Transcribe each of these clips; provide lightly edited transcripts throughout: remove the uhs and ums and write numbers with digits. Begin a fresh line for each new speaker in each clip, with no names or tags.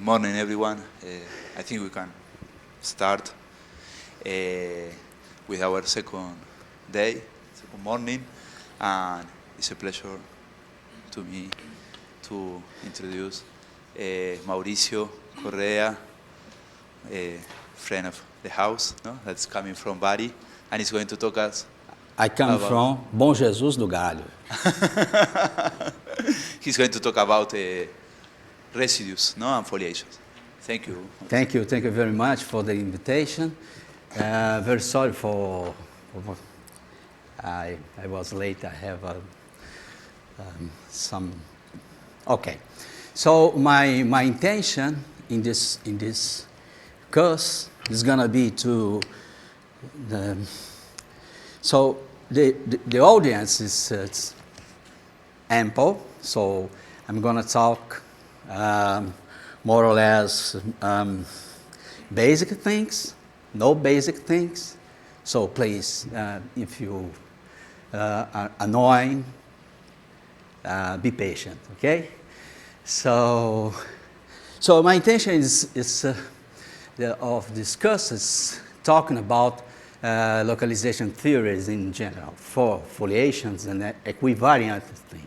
morning, everyone. I think we can start with our second morning, and it's a pleasure to me to introduce Maurício Corrêa, a friend of the house, no? That's coming from Bari, and he's going to talk us.
I come from Bom Jesus do Galho.
He's going to talk about residues, no, and foliations. Thank you.
Thank you very much for the invitation. Very sorry for I was late. I have some. Okay, so my intention in this course is gonna be to so the audience is it's ample. So I'm gonna talk more or less basic things, no basic things. So please, if you are annoying, be patient, okay? So my intention is of this course is talking about localization theories in general for foliations and equivariant things.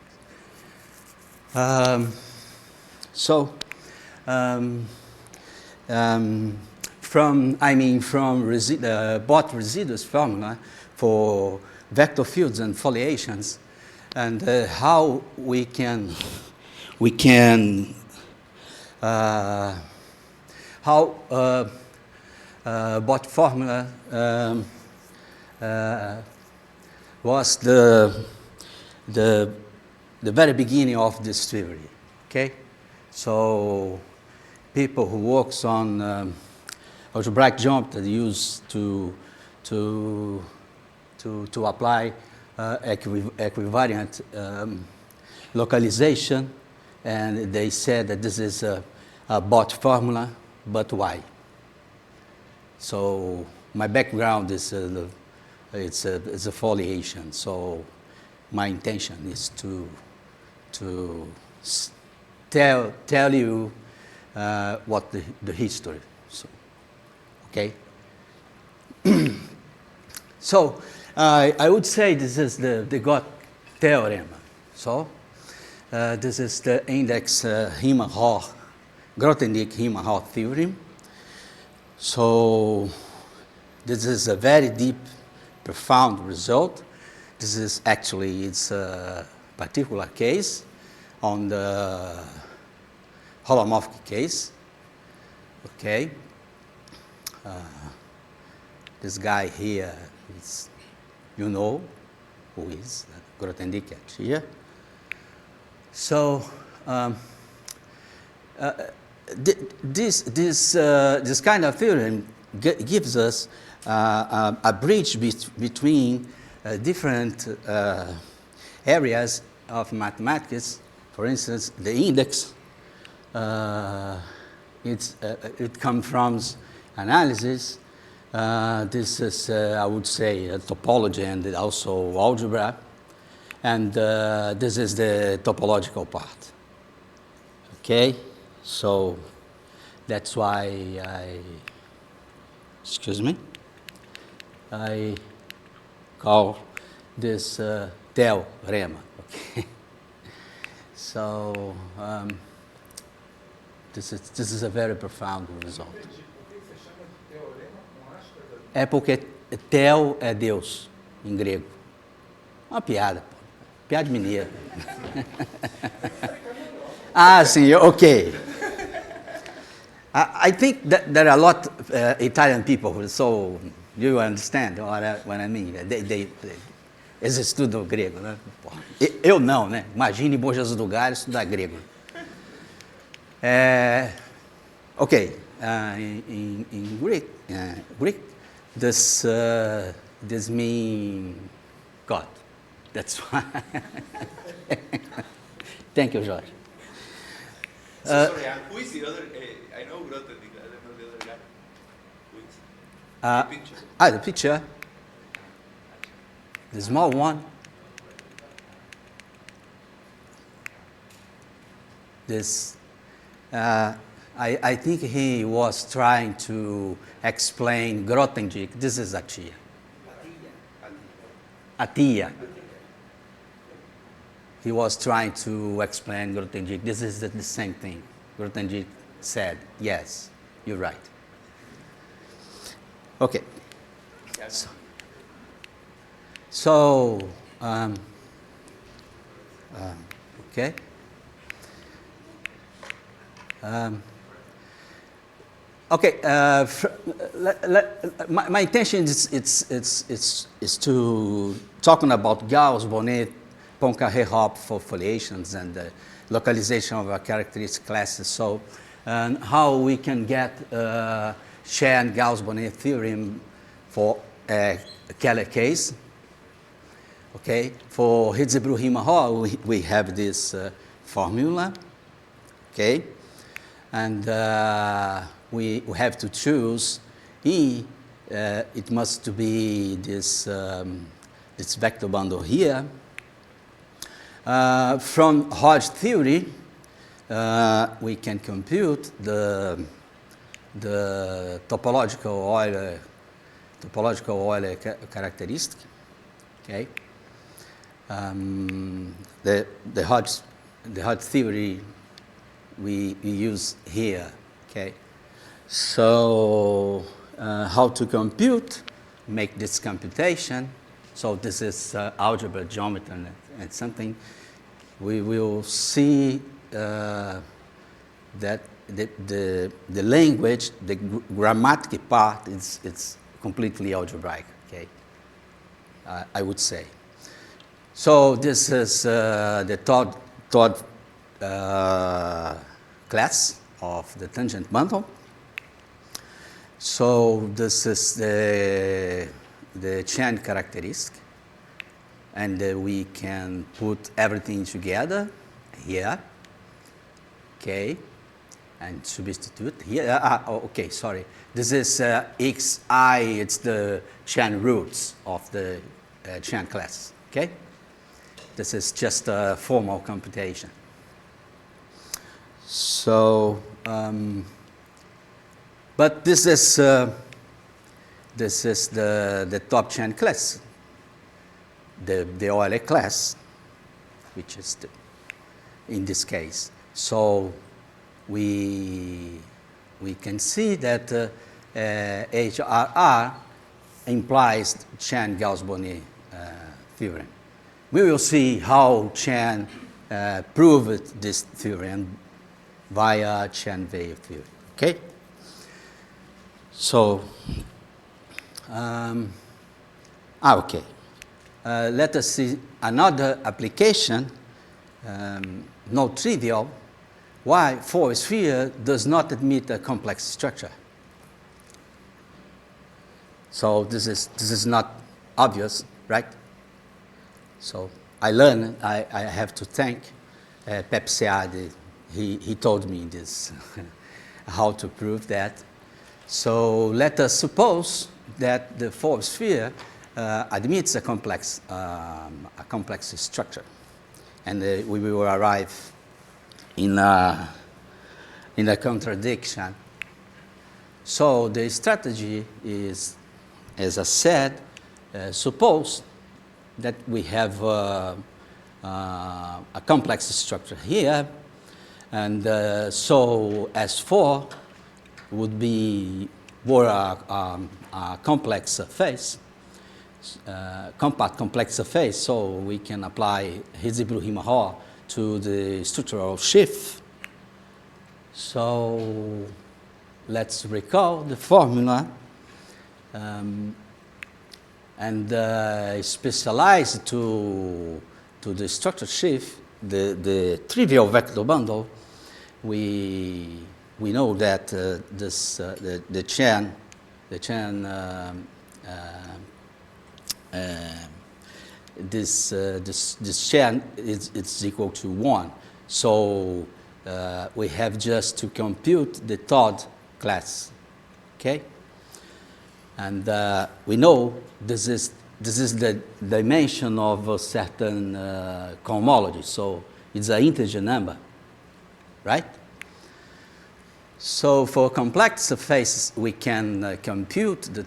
From Bott residues formula for vector fields and foliations, and how we can how Bott formula was the very beginning of this theory. Okay, so people who works on algebraic geometry used to apply equivariant localization, and they said that this is a Bott formula, but why? So my background is it's a foliation. So my intention is to tell you what the history. So, okay. So I would say this is the Gott theorem. So this is the index Riemann-Roch, Grothendieck-Riemann-Roch theorem. So this is a very deep, profound result. This is actually it's a particular case on the holomorphic case. Okay. This guy here is, you know, who is Grothendieck here. So this kind of theorem gives us a bridge between different areas of mathematics. For instance, the index. It comes from analysis. This is, I would say, topology and also algebra. And this is the topological part. Okay? So that's why I call this theorem. Okay? So this is a very profound result. É porque Theo é Deus, em grego. Uma piada, pô. Piada de mineiro. Ah, sim, okay. I think that there are a lot of Italian people, so you understand what I mean. Eles estudam grego, né? Eu não, né? Imagine Bom Jesus do Galho estudar grego. Okay, in Greek, this means God. That's why. Thank you, George.
Sorry, who is the other? I know Grothendieck, I don't know the other guy. Who is? The picture.
The picture. The small one. This I think he was trying to explain Grothendieck. This is a tia. A tia. He was trying to explain Grothendieck. This is the same thing. Grothendieck said, yes, you're right. Okay. So okay. Okay. My intention is to talking about Gauss, Bonnet, Poincaré-Hopf for foliations and the localization of our characteristic classes. So, and how we can get Chern Gauss-Bonnet theorem for a Keller case. Okay, for Hirzebruch-Riemann-Roch, we have this formula. Okay, and we have to choose E. It must be this this vector bundle here. From Hodge theory, we can compute the topological Euler characteristic. Okay. The Hodge theory we use here. Okay. So how to compute? Make this computation. So this is algebra, geometry, and something. We will see that the language, the grammatical part, it's completely algebraic. Okay, I would say. So this is the third class of the tangent bundle. So this is the Chern characteristic, and we can put everything together here. Okay, and substitute here. Okay, sorry. This is xi. It's the Chern roots of the Chern class. Okay. This is just a formal computation. So, but this is the top Chern class, the Euler class, which is in this case. So we can see that HRR implies Chern Gauss-Bonnet theorem. We will see how Chern proved this theorem via Chern-Weil theory. Okay. So, okay. Let us see another application, not trivial, why for a sphere does not admit a complex structure. So this is not obvious, right? So I learned, I have to thank Pepsiade. He told me this, how to prove that. So let us suppose that the fourth sphere admits a complex structure, and we will arrive in a contradiction. So the strategy is, as I said, suppose that we have a complex structure here, and so S4 would be more a complex surface, compact complex surface, so we can apply Hirzebruch-Riemann-Roch to the structural sheaf. So let's recall the formula and specialize to the structure sheaf, the trivial vector bundle. We know that this Chern is equal to 1. So we have just to compute the third class, okay? And we know this is the dimension of a certain cohomology. So it's an integer number, right? So for complex surfaces, we can compute the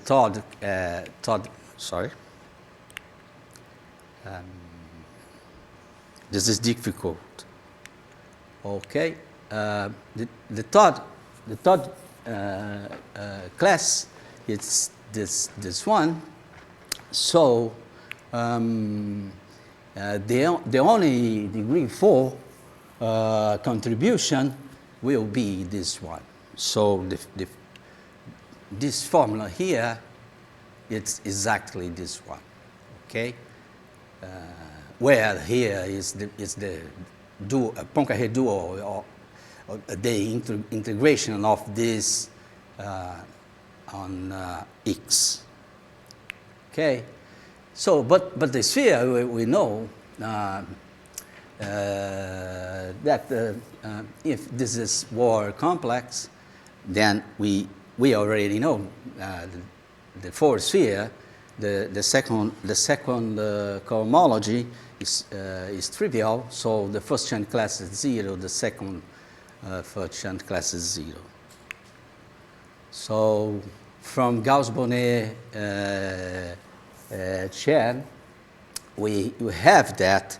this is difficult. Okay, the third class, it's this one. So the only degree 4 contribution will be this one. So this formula here, it's exactly this one. Okay, where here is the Poincaré duo, or the integration of this on x. Okay, so but the sphere we know that if this is more complex, then we already know the fourth sphere, the second cohomology is trivial. So the first chance class is 0, the second first chance class is 0. So from Gauss-Bonnet chain, we have that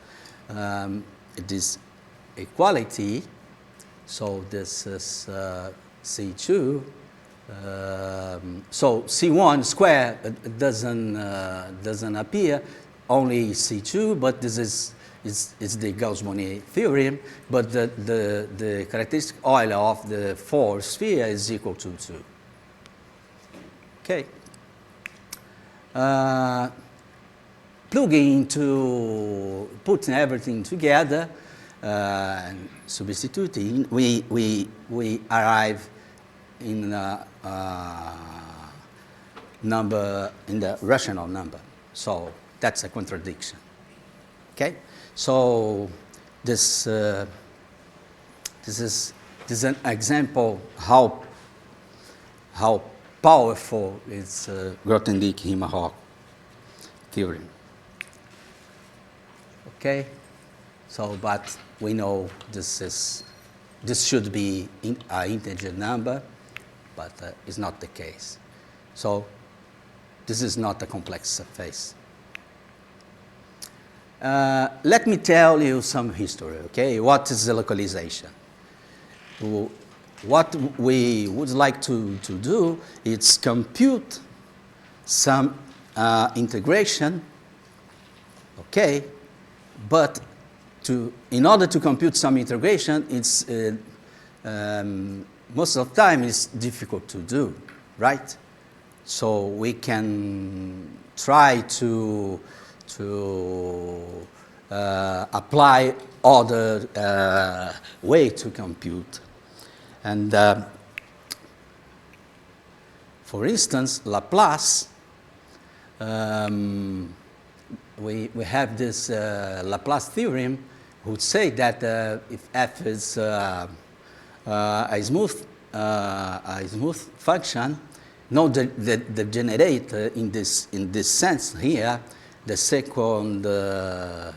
this equality. So this is C2. So C1 square doesn't appear, only C2, but this is the Gauss-Bonnet theorem, but the characteristic Euler of the fourth sphere is equal to 2. Okay. Plugging into putting everything together, and substituting, we arrive in a number, in the rational number. So that's a contradiction. Okay, so this is an example how powerful is Grothendieck-Himelhoff theorem. Okay, so but we know this should be an integer number, but it's not the case. So this is not a complex surface. Let me tell you some history, okay? What is the localization? What we would like to do is compute some integration, okay? But in order to compute some integration, it's most of the time it's difficult to do, right? So we can try to apply other way to compute. And for instance, Laplace, we have this Laplace theorem would say that if f is a smooth function, now the generator in this sense here, the second, the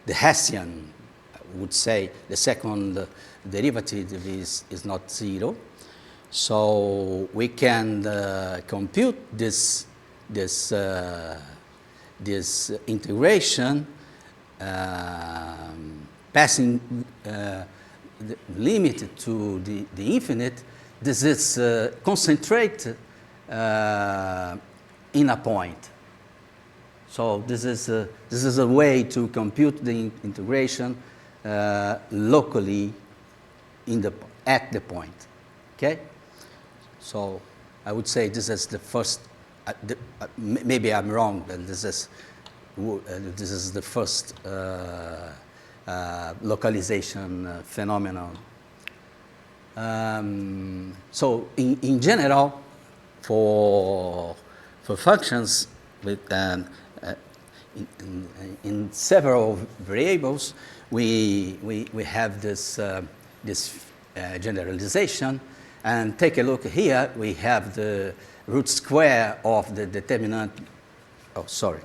Hessian would say the second derivative is not 0. So we can compute this integration passing the limit to the infinite. This is concentrated in a point. So this is a way to compute the integration locally at the point. Okay. So I would say this is the first. Maybe I'm wrong, but this is the first localization phenomenon. So in general, for functions with in several variables, we have this generalization. And take a look here. We have the root square of the determinant. Oh, sorry.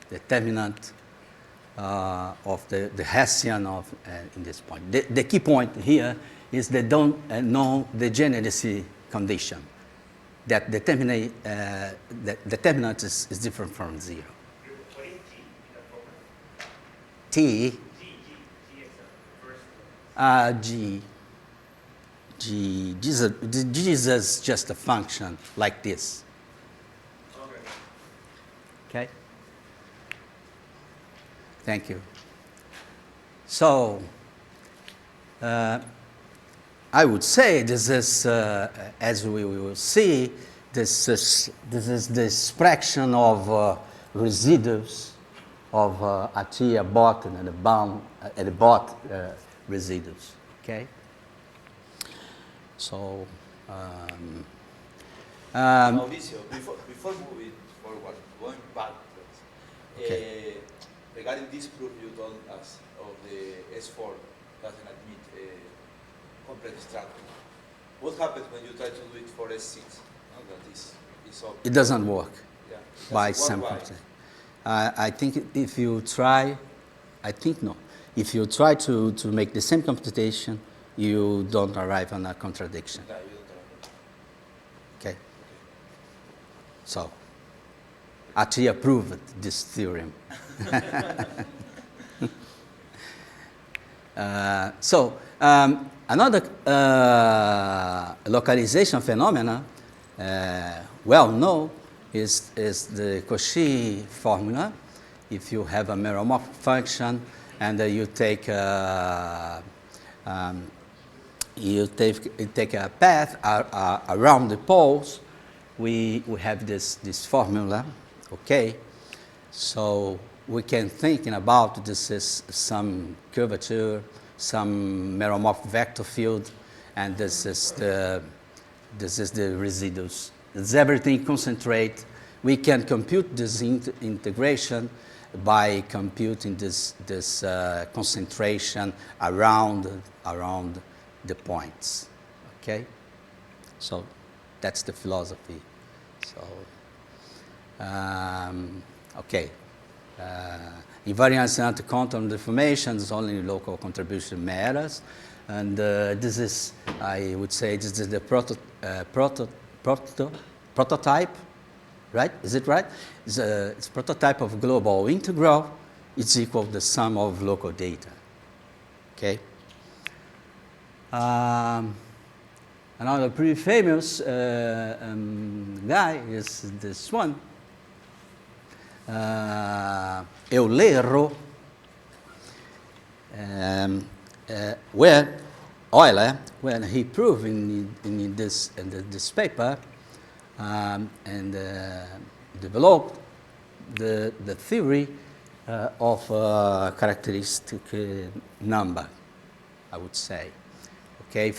Determinant of the Hessian of in this point. The key point here is the non-degeneracy condition that determinate the determinant is different from 0.
What is G in that program?
T,
G is the first.
G is just a function like this.
Okay.
Okay? Thank you. So, I would say this is, as we will see, this is the expression of residues of Atiyah bot and the bound at the bot residues. Okay. So.
Maurício, before moving forward, going backwards,
Okay.
regarding this proof you told us of the S4 doesn't admit complex structure. What happens when you try to do it for S6? No, that is all.
It doesn't work
Yeah.
by
Doesn't
some
work. Why?
concept. I think if you try, I think no. If you try to make the same computation, you don't arrive on a contradiction.
Yeah, you don't know.
Okay. So, Atiyah proved this theorem. Another localization phenomena, well known, is the Cauchy formula. If you have a meromorphic function and you take a path around the poles, we have this formula, okay? So we can think about this is some curvature, some meromorphic vector field, and this is the residues. It's everything concentrate. We can compute this integration by computing this concentration around the points. Okay, so that's the philosophy. So okay. Invariance and quantum deformations only local contribution matters, and this is, I would say, this is the prototype, right? Is it right? It's prototype of global integral. It's equal to the sum of local data. Okay. Another pretty famous guy is this one. Eulero, where Euler, when he proved in this paper and developed the theory of characteristic number, I would say. Okay,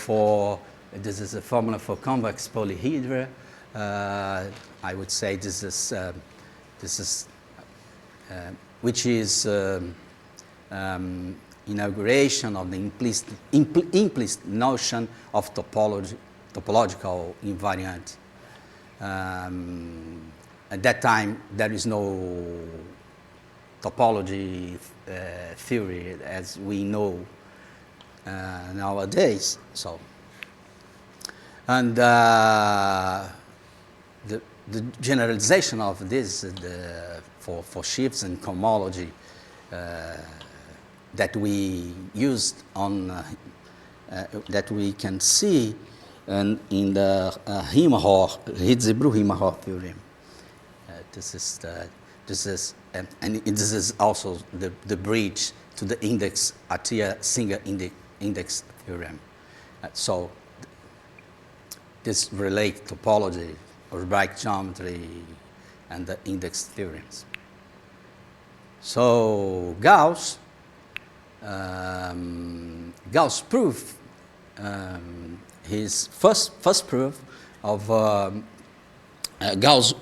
this is a formula for convex polyhedra. I would say this is which is inauguration of the implicit notion of topological invariant. At that time, there is no topology theory as we know nowadays. So, and the generalization of this for shifts and cohomology that we used on that we can see in the Hitzebru-Himacher theorem. This is also the bridge to the index Atiyah single index theorem. So this relates topology, algebraic geometry, and the index theorems. So Gauss proved his first proof of Gauss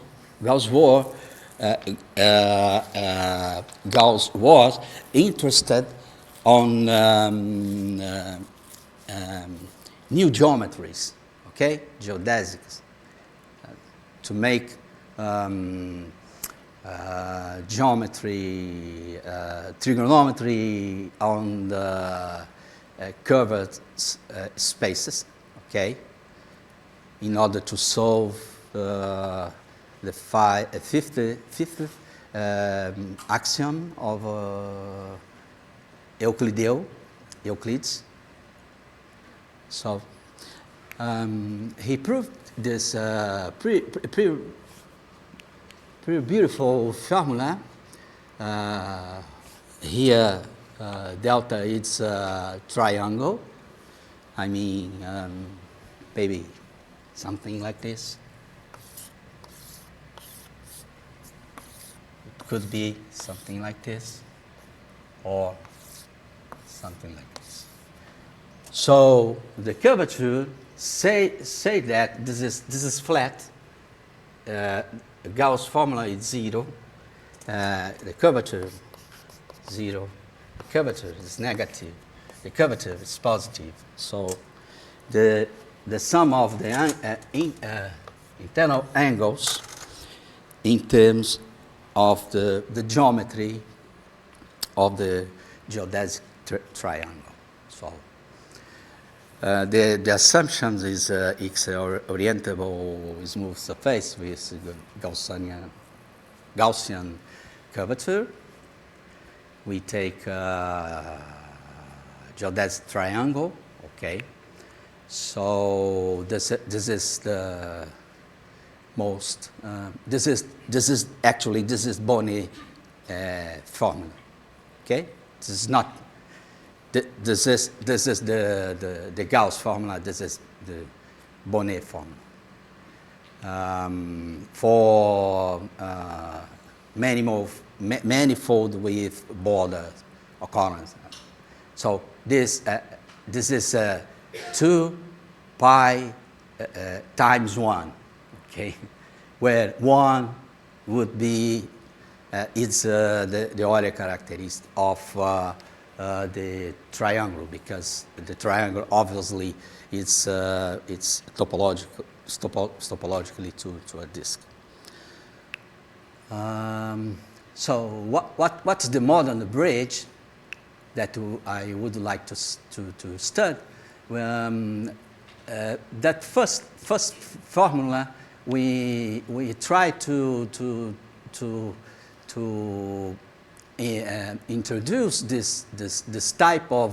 was interested on new geometries, okay, geodesics, to make geometry, trigonometry on the curved spaces, okay, in order to solve the fifth axiom of Euclid's. So he proved this pretty beautiful formula. Here, delta is a triangle. I mean, maybe something like this. It could be something like this, or something like this. So the curvature say that this is flat. Gauss formula is 0. The curvature 0. The curvature is negative. The curvature is positive. So the sum of the internal angles in terms of the geometry of the geodesic triangle. So the assumption is X orientable smooth surface with Gaussian curvature. We take geodesic triangle, okay. So this is the most. This is Bonnet formula, okay. This is not. This is the Gauss formula. This is the Bonnet formula. For manifold with border occurrence. So this is 2 pi times 1, okay, where 1 would be it's the Euler characteristic of the triangle, because the triangle obviously it's topologically to a disk. So what's the modern bridge that I would like to study? That first formula we try to introduce this type of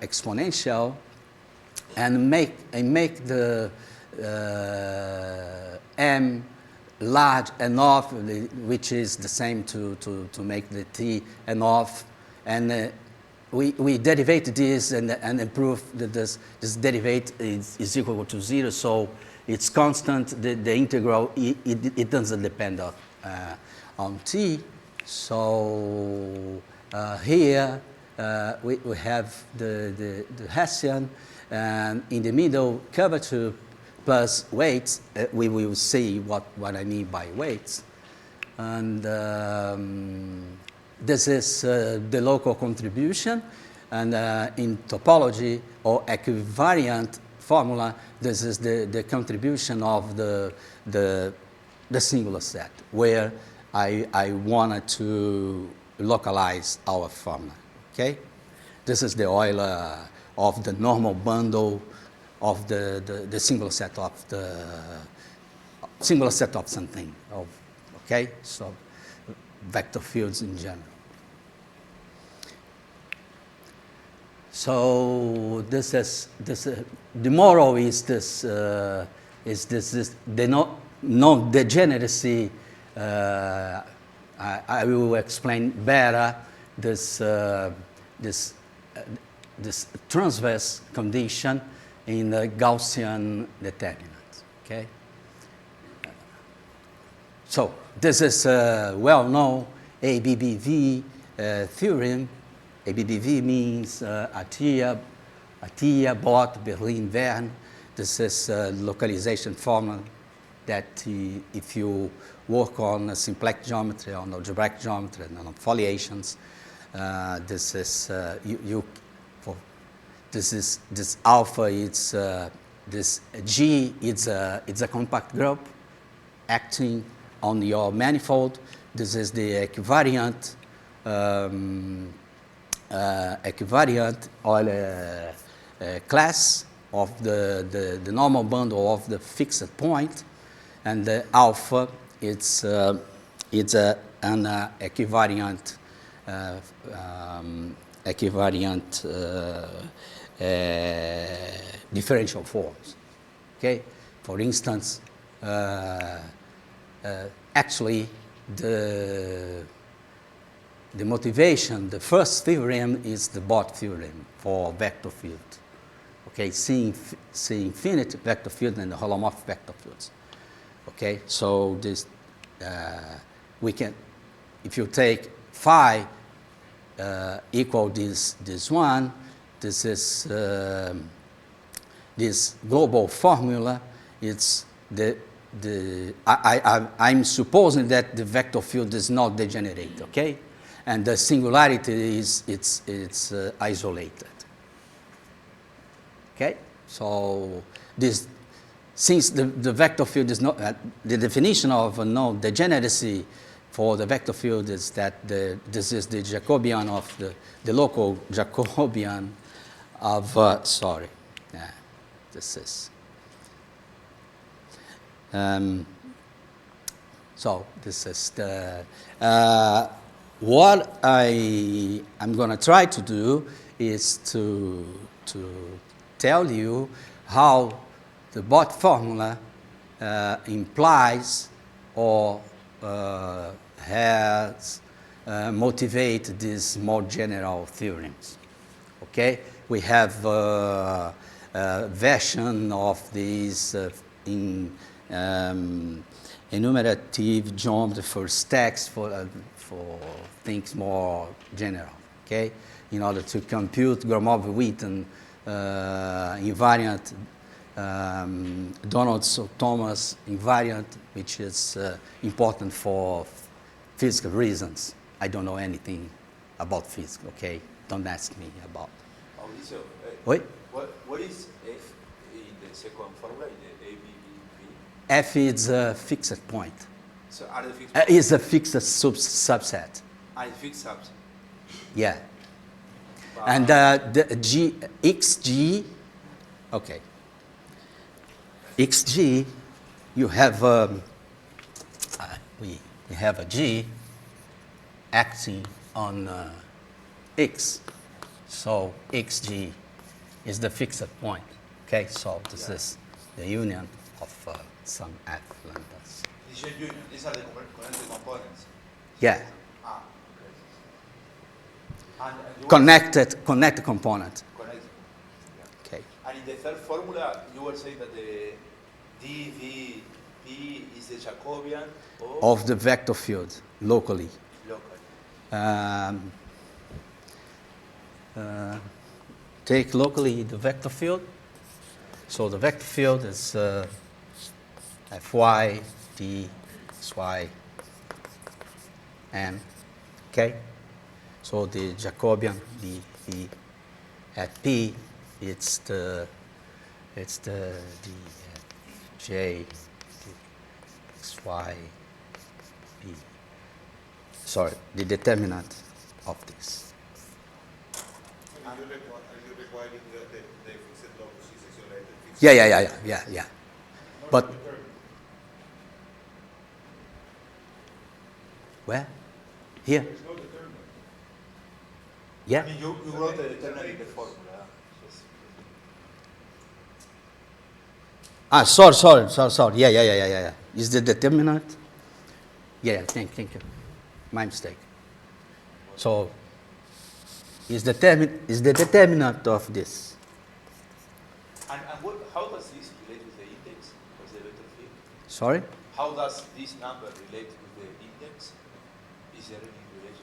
exponential and make the m large enough, which is the same to make the t enough, and we derivate this and prove that this derivate is equal to 0, so it's constant. The integral it doesn't depend on t. So here we have the Hessian, and in the middle curvature plus weights. We will see what I mean by weights. And this is the local contribution. And in topology or equivariant formula, this is the contribution of the singular set, where I wanted to localize our formula. Okay? This is the Euler of the normal bundle of the singular set of something. Okay? So vector fields in general. So the moral is this non-degeneracy. I will explain better this transverse condition in the Gaussian determinant. Okay. So this is a well-known ABBV theorem. ABBV means Atiyah, Bott, Berlin, Verne. This is a localization formula that if you work on simplex geometry, on algebraic geometry, and on foliations, this is this alpha. It's this G. It's a compact group acting on your manifold. This is the equivariant equivariant or class of the normal bundle of the fixed point, and the alpha it's an equivariant differential forms. Okay, for instance, actually the motivation, the first theorem is the Bott theorem for vector field. Okay, C infinite vector field and the holomorphic vector fields. Okay, so this we can, if you take phi equal this one, this is this global formula. It's I'm supposing that the vector field is not degenerate. Okay, and the singularity is it's isolated. Okay, so this, since the vector field is not the definition of no degeneracy for the vector field is that this is the Jacobian of the local Jacobian of this is so this is the what I'm going to try to do is to tell you how the Bott formula implies or has motivated these more general theorems. Okay, we have a version of these in enumerative geometry for stacks for things more general. Okay, in order to compute Gromov-Witten invariant Donaldson-Thomas invariant, which is important for physical reasons. I don't know anything about physics. Okay, don't ask me about.
Maurício,
Wait.
what is F in the second formula, in the ABB?
F is a fixed point.
So are the fixed
Is a fixed subset.
are the fixed subs?
Yeah. And the xg, okay. Xg, you have we have a g acting on x, so xg is the fixed point. Okay, so this is the union of some f lambdas.
This is union. These are the connected components.
Yeah,
Ah, okay. And you
connected component.
connected.
Okay.
And in the third formula, you were saying that the dvp is the Jacobian
Of the vector field locally.
local.
Take locally the vector field. So the vector field is Fy, d, xy, n. Okay? So the Jacobian, the at P, it's the J, xy, p. Sorry, the determinant of this.
Are you requiring the fixed locus is isolated?
Yeah. But where? Here?
There's no determinant.
Yeah.
I mean, you wrote the determinant in the formula. Yes.
Sorry. Yeah. Is the determinant? Yeah. Thank you. My mistake. So, is the determinant of this?
And how does this relate with the index of the vector field?
Sorry?
How does this number relate with the index? Is there any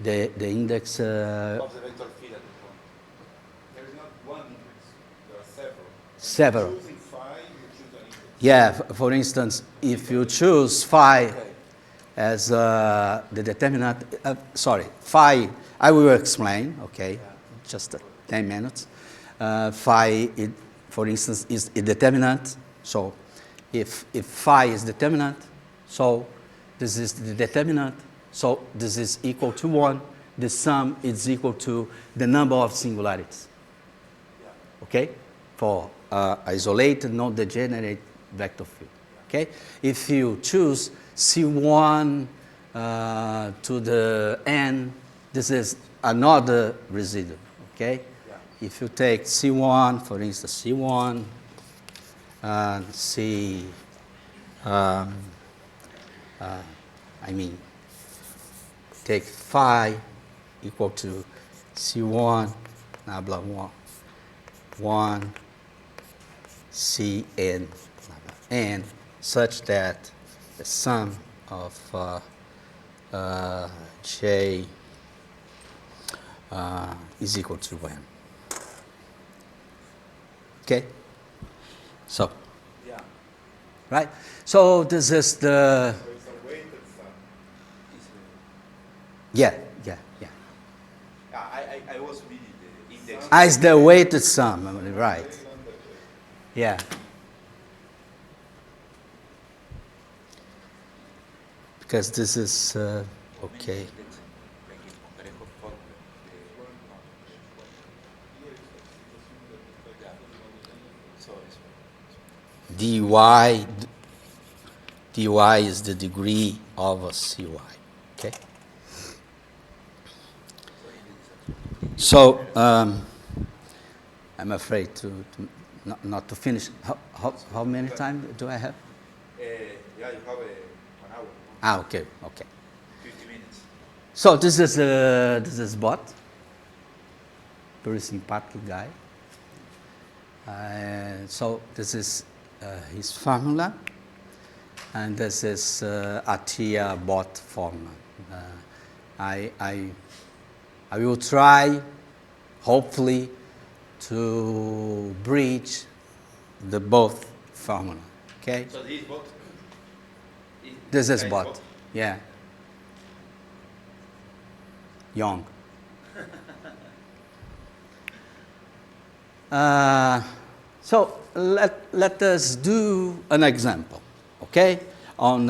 relation
The index.
of the vector field at the point?
There is not one index. There are several.
Several.
Choosing phi, you choose an index.
Yeah. For instance, if you choose phi
Okay.
as the determinant, phi. I will explain. Okay. Just 10 minutes. Phi, for instance, is a determinant. So, if phi is determinant, so this is the determinant. So this is equal to 1. the sum is equal to the number of singularities. Okay? For isolated, non-degenerate vector field. Okay? If you choose C1 to the n, this is another residual. Okay? If you take C1, for instance, C1, take phi equal to C1, blah, blah, 1, Cn, blah, blah, n, such that the sum of J is equal to 1. Okay? So, right? So this is the...
So it's a weighted sum.
Yeah.
I was reading the index.
As the weighted sum, right. Yeah. Because this is, okay. dy is the degree of a cy, okay? So, I'm afraid not to finish. How many time do I have?
Yeah, you have 1 hour.
Okay.
50 minutes.
So this is Bot, very sympathetic guy. So this is his formula, and this is Attia Bot formula. I will try, hopefully, to bridge the both formula. Okay.
So this is bot.
This is Bot. Yeah. Young. So let us do an example, okay, on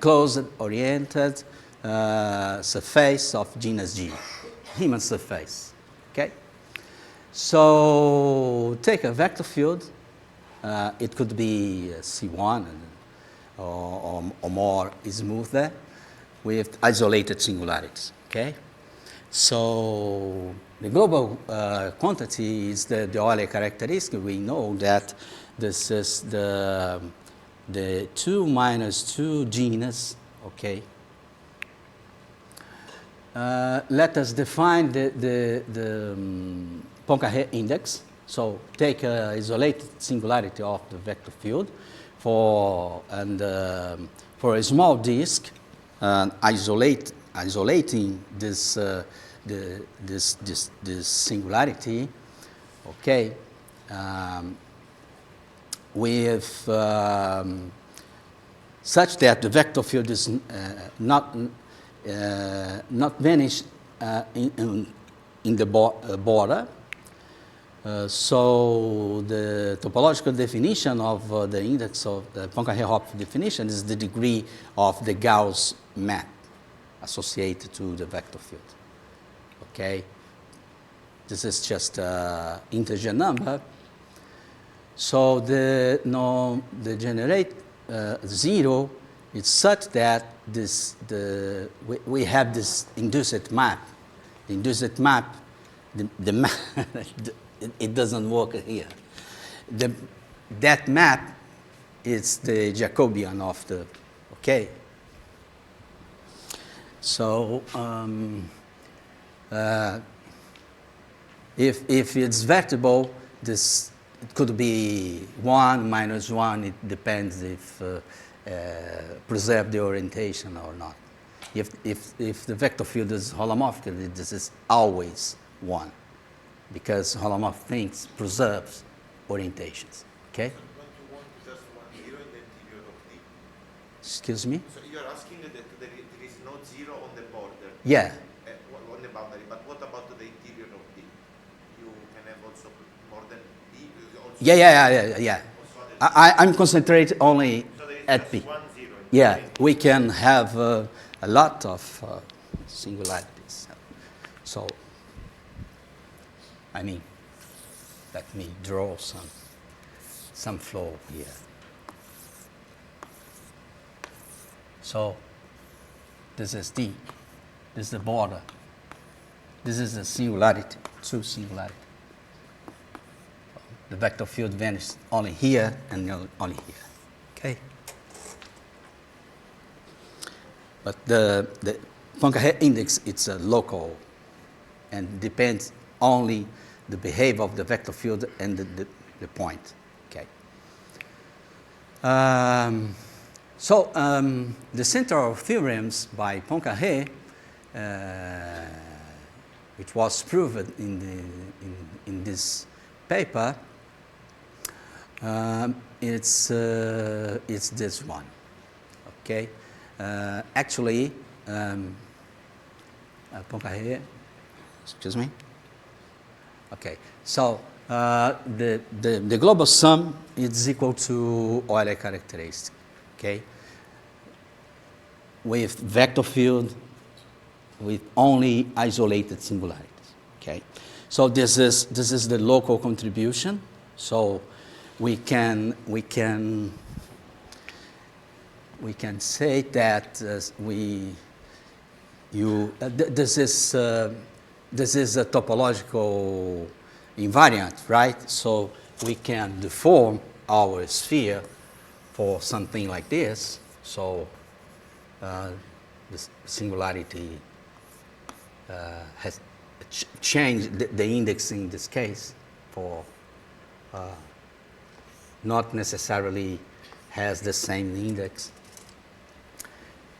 closed-oriented surface of genus G, human surface, okay? So take a vector field. It could be C1 or more smooth there with isolated singularities, okay? So the global quantity is the Euler characteristic. We know that this is the 2 minus 2 genus, okay? Let us define the Poincare index. So take an isolated singularity of the vector field for a small disk, isolating this this singularity, okay, with such that the vector field is not vanished in the border. So the topological definition of the index of the Poincare-Hopf definition is the degree of the Gauss map associated to the vector field. Okay, this is just an integer number. So the generate zero is such that we have this induced map. The induced map, the map it doesn't work here. That map is the Jacobian of the, okay. So if it's vertible, this it could be 1 minus 1. It depends if preserve the orientation or not. If the vector field is holomorphic, this is always 1, because holomorphic things preserves orientations. Okay.
Don't you want just 1 0 in the interior of D?
Excuse me.
So you're asking that there is no 0 on the border.
Yeah.
On the boundary, but what about the interior of D? You can have also more than D?
Yeah. I'm concentrated only
So there is
at
just
P.
1 0.
Yeah, we can have a lot of singularities. So, I mean, let me draw some flow here. So, this is D. This is the border. This is the singularity, true singularity. The vector field vanishes only here and only here. Okay? But the Poincare index, it's a local and depends only the behavior of the vector field and the point. Okay. The central theorems by Poincare, which was proved in this paper, it's this one. Okay. Actually, Poincare, excuse me. Okay, so the global sum is equal to Euler characteristic. Okay, with vector field with only isolated singularities. Okay, so this is the local contribution. So we can say that this is a topological invariant, right? So we can deform our sphere for something like this. So the singularity has changed the index in this case for not necessarily has the same index.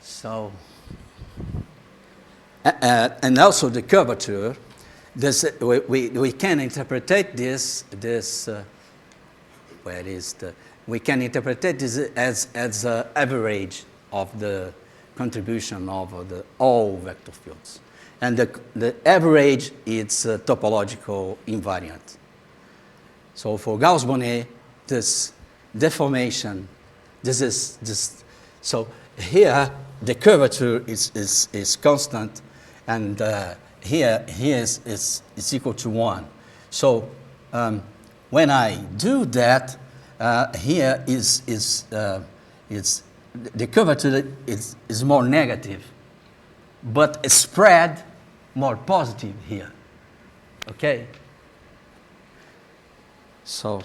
So, and also the curvature, we can interpret this, we can interpret this as an average of the contribution of all vector fields. And the average is a topological invariant. So for Gauss-Bonnet, this deformation, so here the curvature is constant, and here is equal to 1. So when I do that, here is the curvature is more negative, but a spread more positive here. Okay. So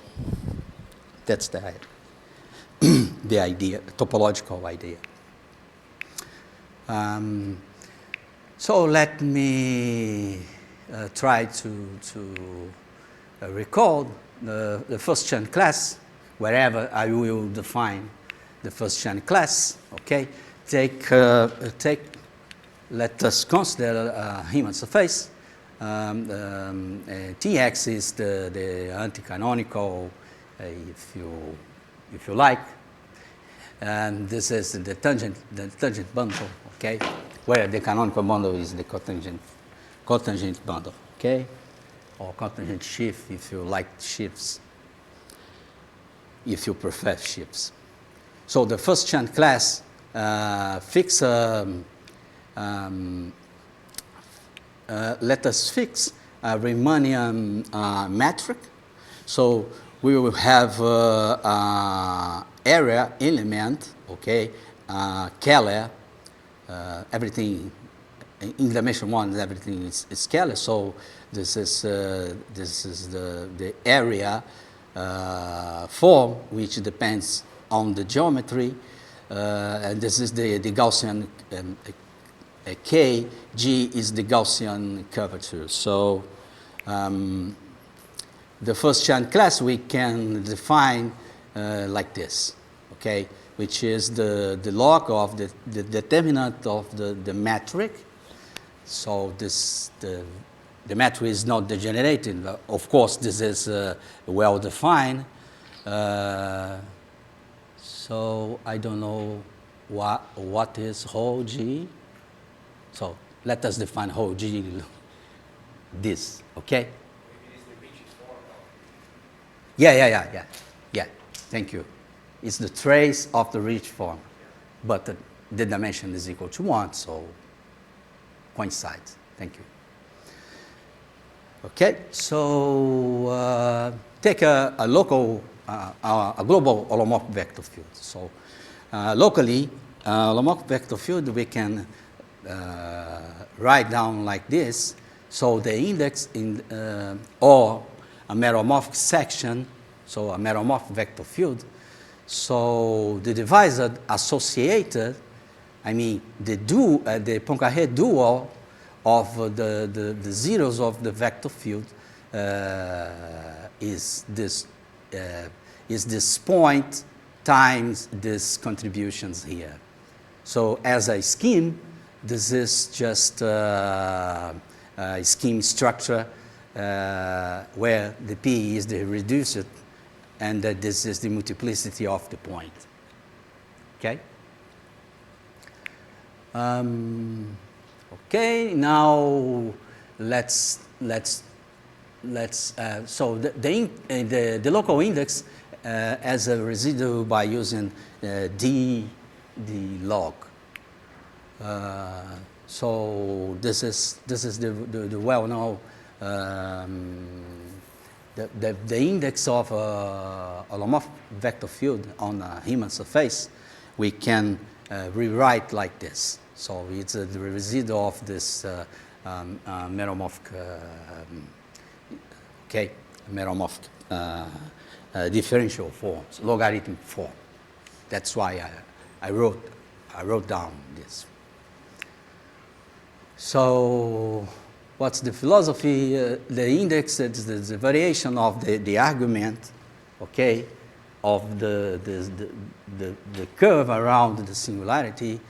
that's the idea, topological idea. So let me try to recall the first chain class, wherever I will define the first chain class. Okay, let us consider a Riemann surface. Tx is the anti-canonical, if you like, and this is the tangent bundle. Okay, where the canonical bundle is the cotangent bundle. Okay, or cotangent sheaf if you like sheaves, if you prefer sheaves. So the first chain class fix. Let us fix a Riemannian metric. So we will have area element, okay, Keller, everything in dimension 1, everything is scalar. So this is the area form, which depends on the geometry, and this is the Gaussian. K, G is the Gaussian curvature. So the first chain class we can define like this, okay, which is the log of the determinant of the metric. So the metric is not degenerated. Of course, this is well defined. So I don't know what is rho G. So let us define rho G this, okay?
Maybe it is the rigid form of.
Yeah. Thank you. It's the trace of the rigid form, but the dimension is equal to 1, so coincides. Thank you. Okay, so take a local, a global holomorphic vector field. So locally, holomorphic vector field we can write down like this. So the index in or a meromorphic section, so a meromorphic vector field. So the divisor associated, I mean the Poincaré dual of the zeros of the vector field is this point times these contributions here. So as a scheme, this is just a scheme structure where the P is the reduced and that this is the multiplicity of the point. Okay? Okay, now so the local index as a residue by using d log. So this is the well-known the index of a holomorphic vector field on a Riemann surface. We can rewrite like this. So it's the residue of this meromorphic, meromorphic differential forms, logarithm form. That's why I wrote down this. So what's the philosophy? The index is the variation of the argument, okay, of the curve around the singularity,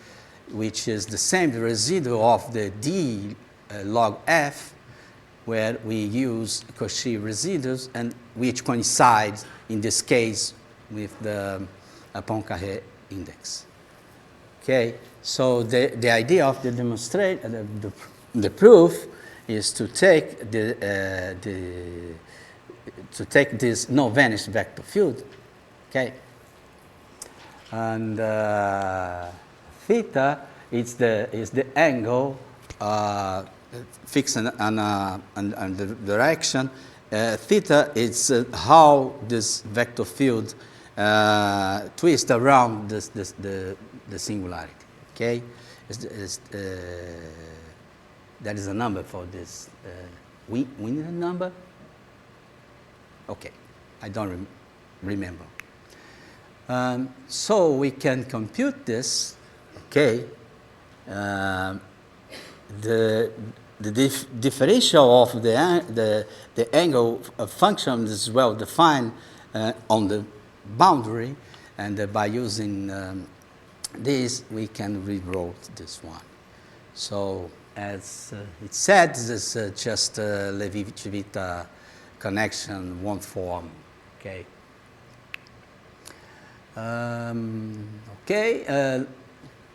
which is the same residue of the d log f, where we use Cauchy residues, and which coincides in this case with the Poincaré index. Okay, so the idea of the the proof is to take this no-vanish vector field, okay, and theta is the angle fixed on the direction. Theta is how this vector field twists around the singularity. Okay, that is a number for this. We need a number. Okay, I don't remember. So we can compute this. Okay, the differential of the angle of function is well defined on the boundary, and by using this we can rewrite this one. So as it said, this is just a Levi-Civita connection, one form. Okay.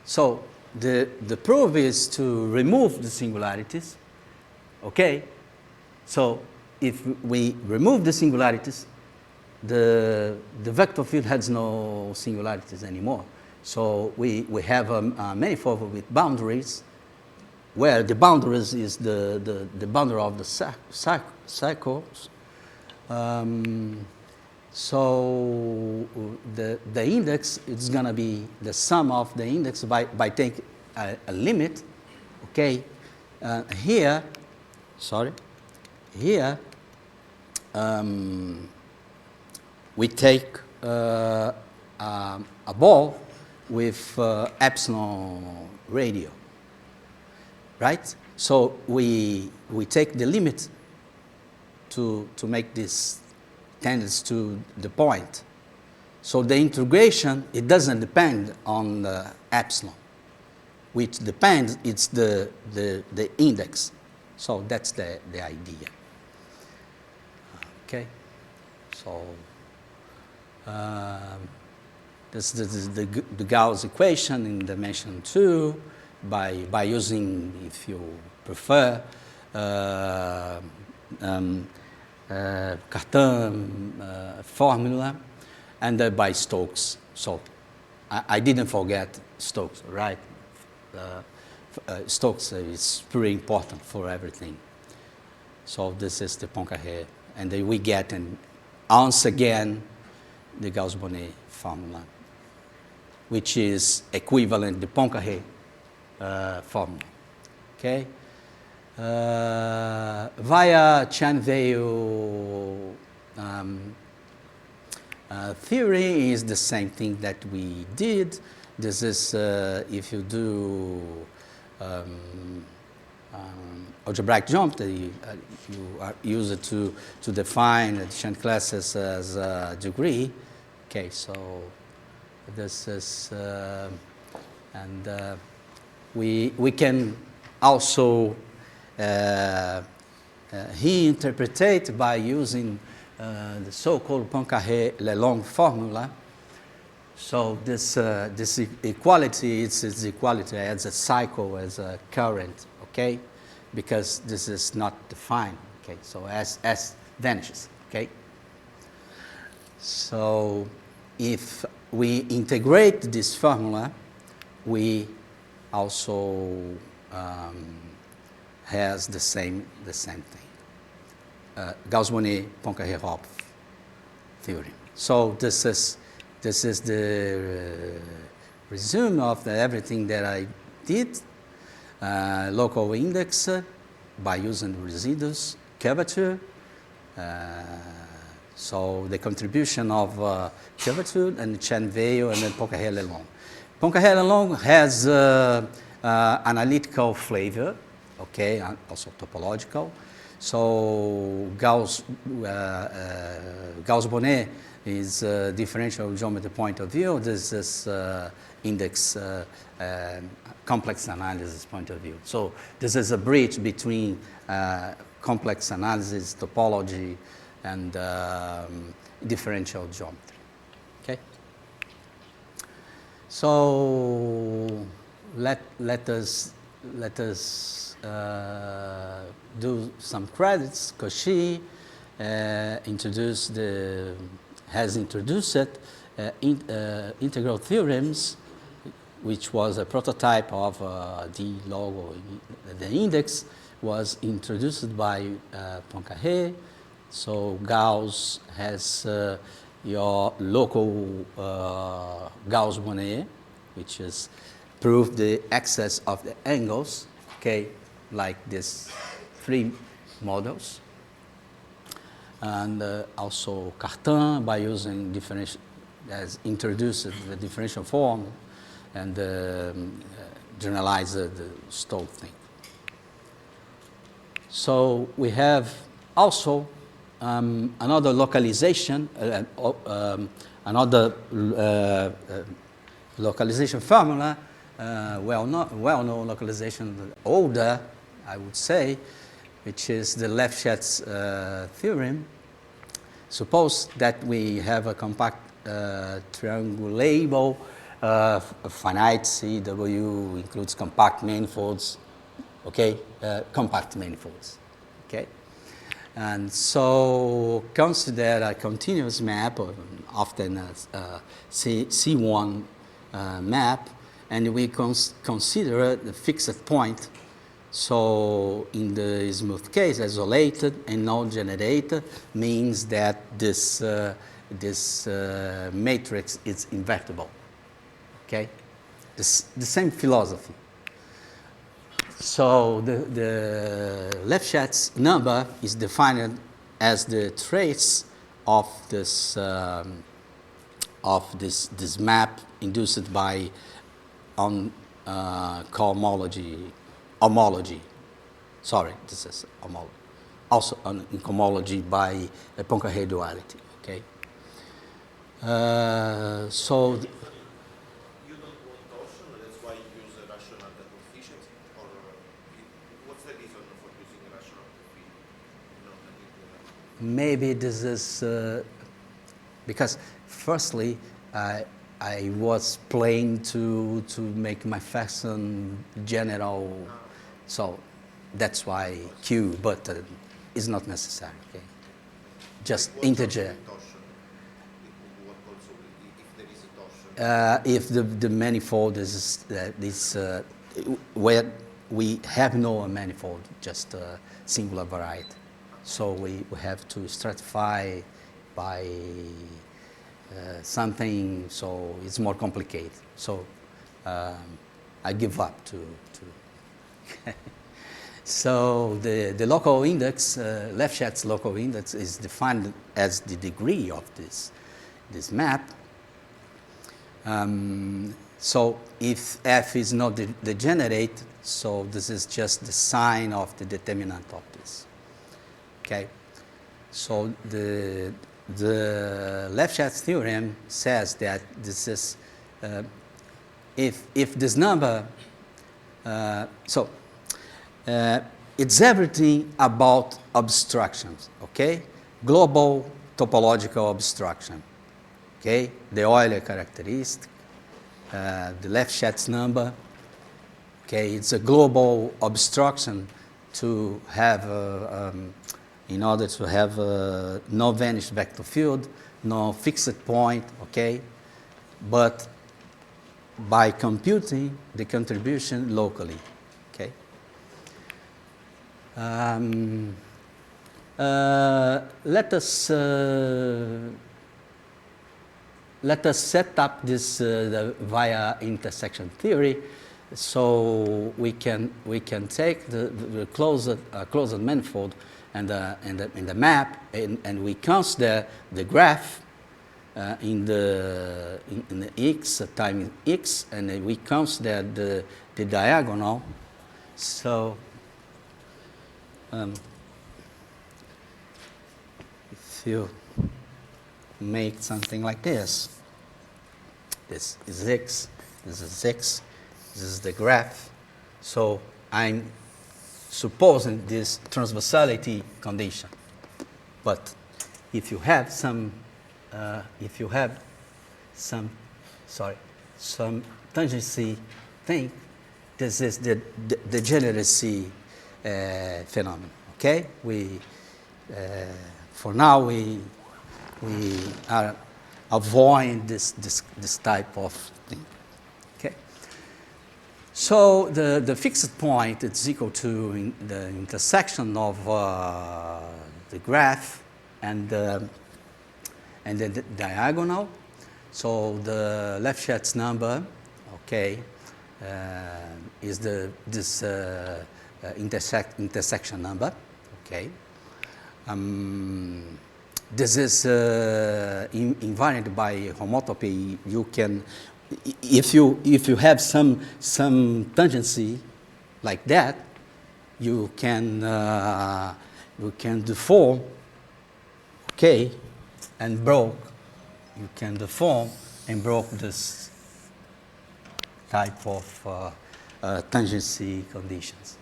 So the proof is to remove the singularities. Okay. So if we remove the singularities, the vector field has no singularities anymore. So we have a manifold with boundaries, where the boundaries is the boundary of the cycles. So the index is going to be the sum of the index by taking a limit. Okay, here we take a ball with epsilon radio, right? So we take the limit to make this tends to the point. So the integration, it doesn't depend on the epsilon, which depends, it's the index. So that's the idea. Okay, so this is the Gauss equation in dimension 2 by using, if you prefer, Cartan formula, and by Stokes. So I didn't forget Stokes, right? Stokes is pretty important for everything. So this is the Poincaré. And then we get, once again, the Gauss-Bonnet formula, which is equivalent to Poincaré formula. Okay? Via chain-veil theory is the same thing that we did. This is if you do algebraic geometry, you are used to define the chain classes as a degree. Okay, so this is, and we can also reinterpret by using the so-called Poincaré-Lelong formula. So this equality is equality as a cycle, as a current, okay? Because this is not defined, okay? So S vanishes, okay? So if we integrate this formula, we also has the same thing. Gauss-Bonnet-Poincaré-Hopf theorem. So this is the resume of everything that I did. Local index by using residues, curvature. So the contribution of curvature and chain-veil and then Poincaré-Lelong. Poincaré-Lelong has analytical flavor, okay, and also topological. So Gauss-Bonnet is differential geometry point of view. This is index complex analysis point of view. So this is a bridge between complex analysis, topology, and differential geometry. Okay. So let us do some credits. Cauchy has introduced integral theorems, which was a prototype of the log, or the index was introduced by Poincaré. So Gauss has your local Gauss-Bonnet, which is prove the excess of the angles, okay, like these three models. And also Cartan by using differential, has introduced the differential form and generalized the Stoke thing. So we have also another localization, localization formula, well-known localization, older, I would say, which is the Lefschetz theorem. Suppose that we have a compact triangulable finite CW includes compact manifolds, okay, compact manifolds, okay. And so consider a continuous map, or often a C1 map, and we consider the fixed point. So in the smooth case, isolated and non-generated means that this matrix is invertible. Okay, the same philosophy. So the Lefschetz number is defined as the trace of this map induced by homology. Sorry, this is homology. Also in homology by a Poincaré duality. Okay. So.
You don't want torsion, that's why you use a rational coefficient, or what's the reason for using a rational coefficient?
Maybe this is because firstly I was playing to make my function general, so that's why Q, but it's not necessary. Okay, just integer. If the manifold is where we have no manifold, just a singular variety. So we have to stratify by something, so it's more complicated. So I give up to So the local index, Lefschetz local index, is defined as the degree of this map. So if f is not degenerate, so this is just the sign of the determinant of this. Okay. So the Lefschetz theorem says that this is if this number it's everything about obstructions, okay? Global topological obstruction, okay? The Euler characteristic, the Lefschetz number, okay? It's a global obstruction to have, in order to have no vanished vector field, no fixed point, okay? But by computing the contribution locally, okay? Let us set up this via intersection theory, so we can take the closed manifold and the map, and we consider the graph in the x times x, and we consider the diagonal. So if you make something like this is x, this is x, this is the graph. So I'm supposing this transversality condition. But if you have some tangency thing, this is the degeneracy phenomenon. Okay, for now we are avoiding this type of thing. Okay, so the fixed point is equal to the intersection of the graph and the diagonal. So the Lefschetz number, okay, is this intersection number, okay. This is invariant by homotopy. You can, if you have some tangency like that, you can deform, okay, and broke. You can deform and broke this type of tangency conditions.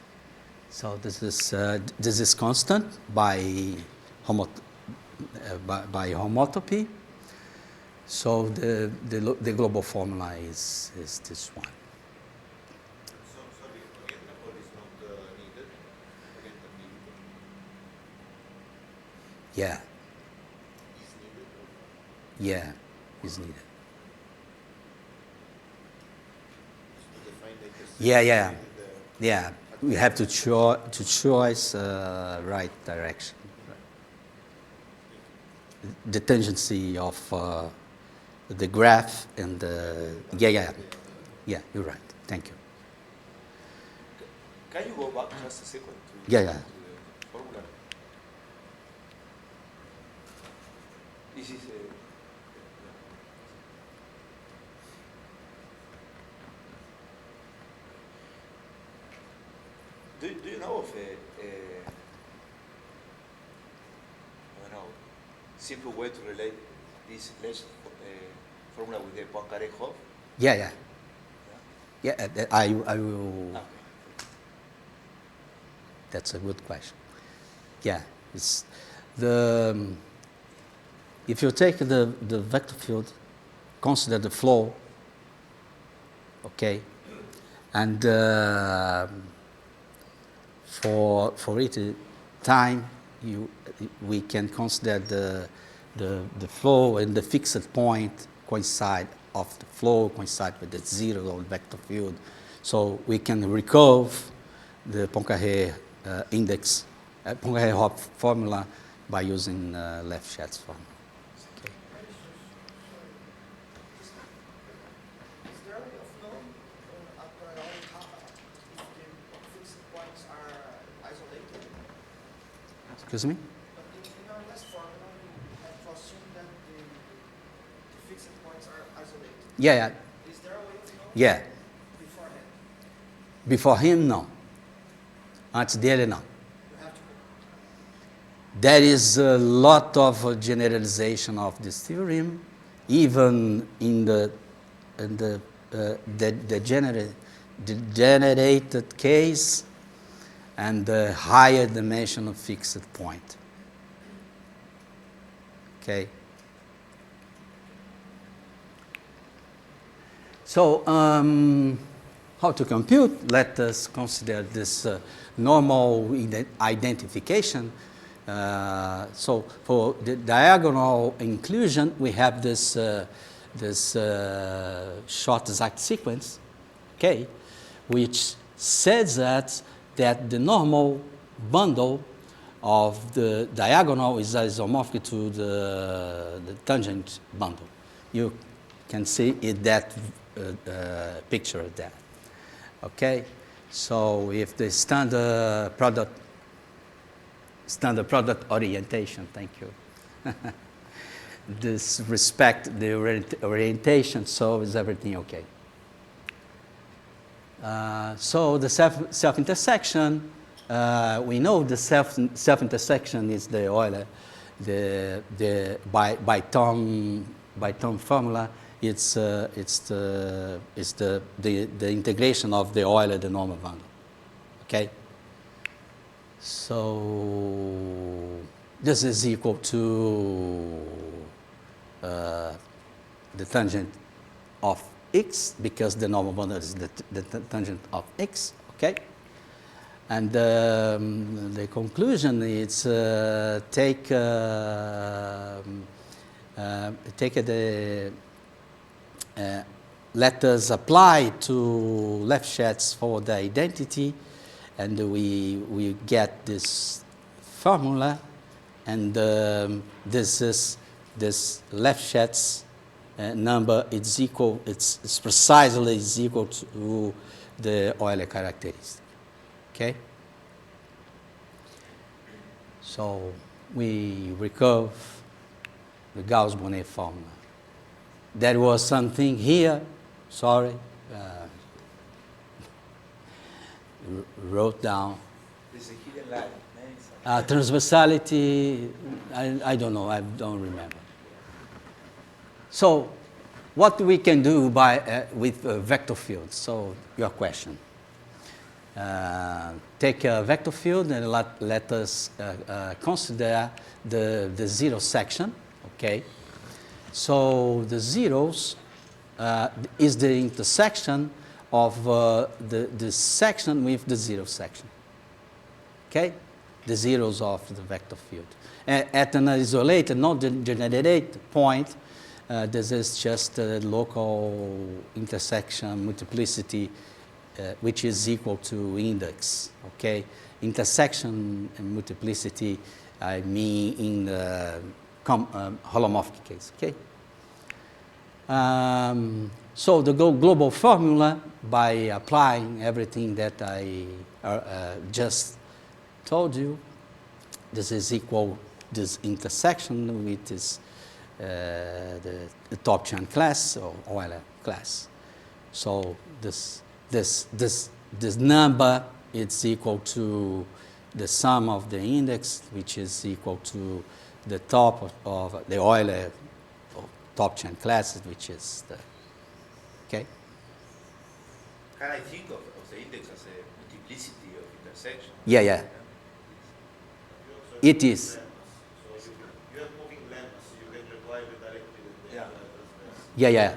So this is constant by homotopy. So the global formula is this one.
So, sorry, orientable is not needed. Orientable
Yeah.
is needed.
Yeah, is needed.
To define the intersection.
Yeah. We have to choose right direction. The tangency of the graph and the yeah. You're right. Thank you.
Can you go back just a second to
Yeah.
the formula? This is do you know of I don't know, simple way to relate this formula with the Poincaré-Hopf?
Yeah. I will.
Okay.
That's a good question. Yeah, it's if you take the vector field, consider the flow, okay, and for it time we can consider the flow and the fixed point coincide of the flow coincide with the zero vector field, so we can recurve the Poincaré index Poincare-Hopf formula by using Lefschetz formula. Okay.
Is there a way of knowing a priori if the fixed points are isolated?
Excuse me?
But in our last formula, we had to assume that the fixed points are isolated.
Yeah.
Is there a way of knowing
Yeah.
beforehand?
Before him, não. Antes dele, não.
You have to.
There is a lot of generalization of this theorem, even in the generated case and the higher dimension of fixed point. Okay. So, how to compute? Let us consider this normal identification. So, for the diagonal inclusion, we have this short exact sequence, okay, which says that the normal bundle of the diagonal is isomorphic to the tangent bundle. You can see it that picture there. Okay, so if the standard product orientation, thank you. This respect the orientation, so is everything okay? So the self-intersection, we know the self-intersection is the Euler, by Thom formula. It's the integration of the Euler, the normal bundle. Okay. So this is equal to the tangent of x, because the normal bundle is the tangent of x. Okay. And the conclusion is take let us apply to Lefschetz for the identity, and we get this formula, and this Lefschetz number is equal. It's precisely is equal to the Euler characteristic. Okay. So we recurve the Gauss-Bonnet formula. There was something here, sorry, wrote down.
There's a hidden line.
Transversality, I don't know, I don't remember. So what we can do with vector fields? So your question. Take a vector field and let us consider the zero section, okay? So the zeros is the intersection of the section with the zero section, okay? The zeros of the vector field. At an isolated, not generated point, this is just a local intersection multiplicity which is equal to index, okay? Intersection and multiplicity, I mean in the holomorphic case, okay? So the global formula, by applying everything that I just told you, this is equal, this intersection with this, the torsion class or Euler class. So this number, it's equal to the sum of the index, which is equal to the top of the Euler torsion classes, which is the, okay?
Can I think of the index as a multiplicity of intersection?
Yeah. It is.
So you have moving lemmas, so you can reply with directly with the transverse.
Yeah.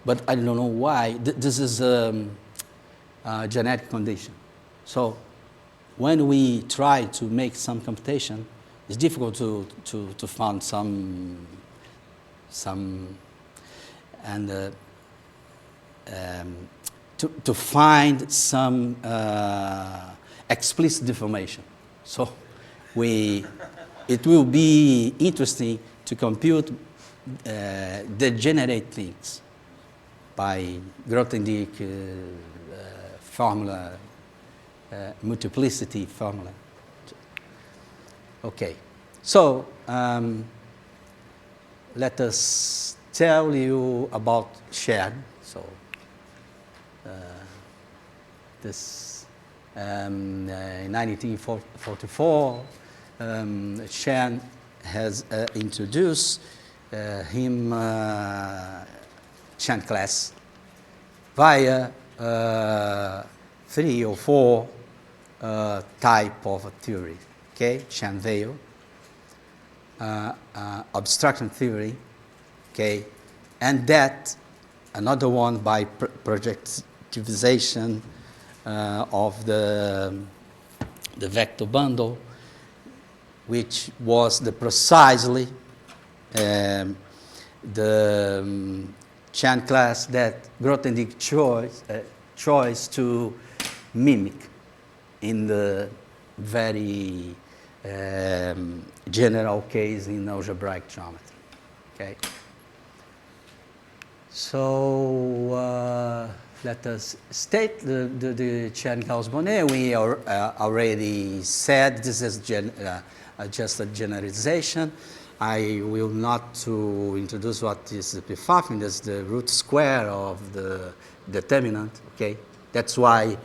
But I don't know why. This is a genetic condition. So when we try to make some computation, it's difficult to find some and to find some explicit information. So it will be interesting to compute degenerate things by Grothendieck formula, multiplicity formula. Okay, so let us tell you about shared. So this in 1944, Shan has introduced him Shan class via 3 or 4 type of theory. Okay, Shan veil, abstraction theory, okay, and that another one by projectivization of the vector bundle, which was precisely the Chan class that Grothendieck chose to mimic in the very general case in algebraic geometry. Okay. So let us state the Chan-Gauss-Bonnet. We already said this is just a generalization. I will not to introduce what is the P-Pfaffen, that's the root square of the determinant. Okay, that's why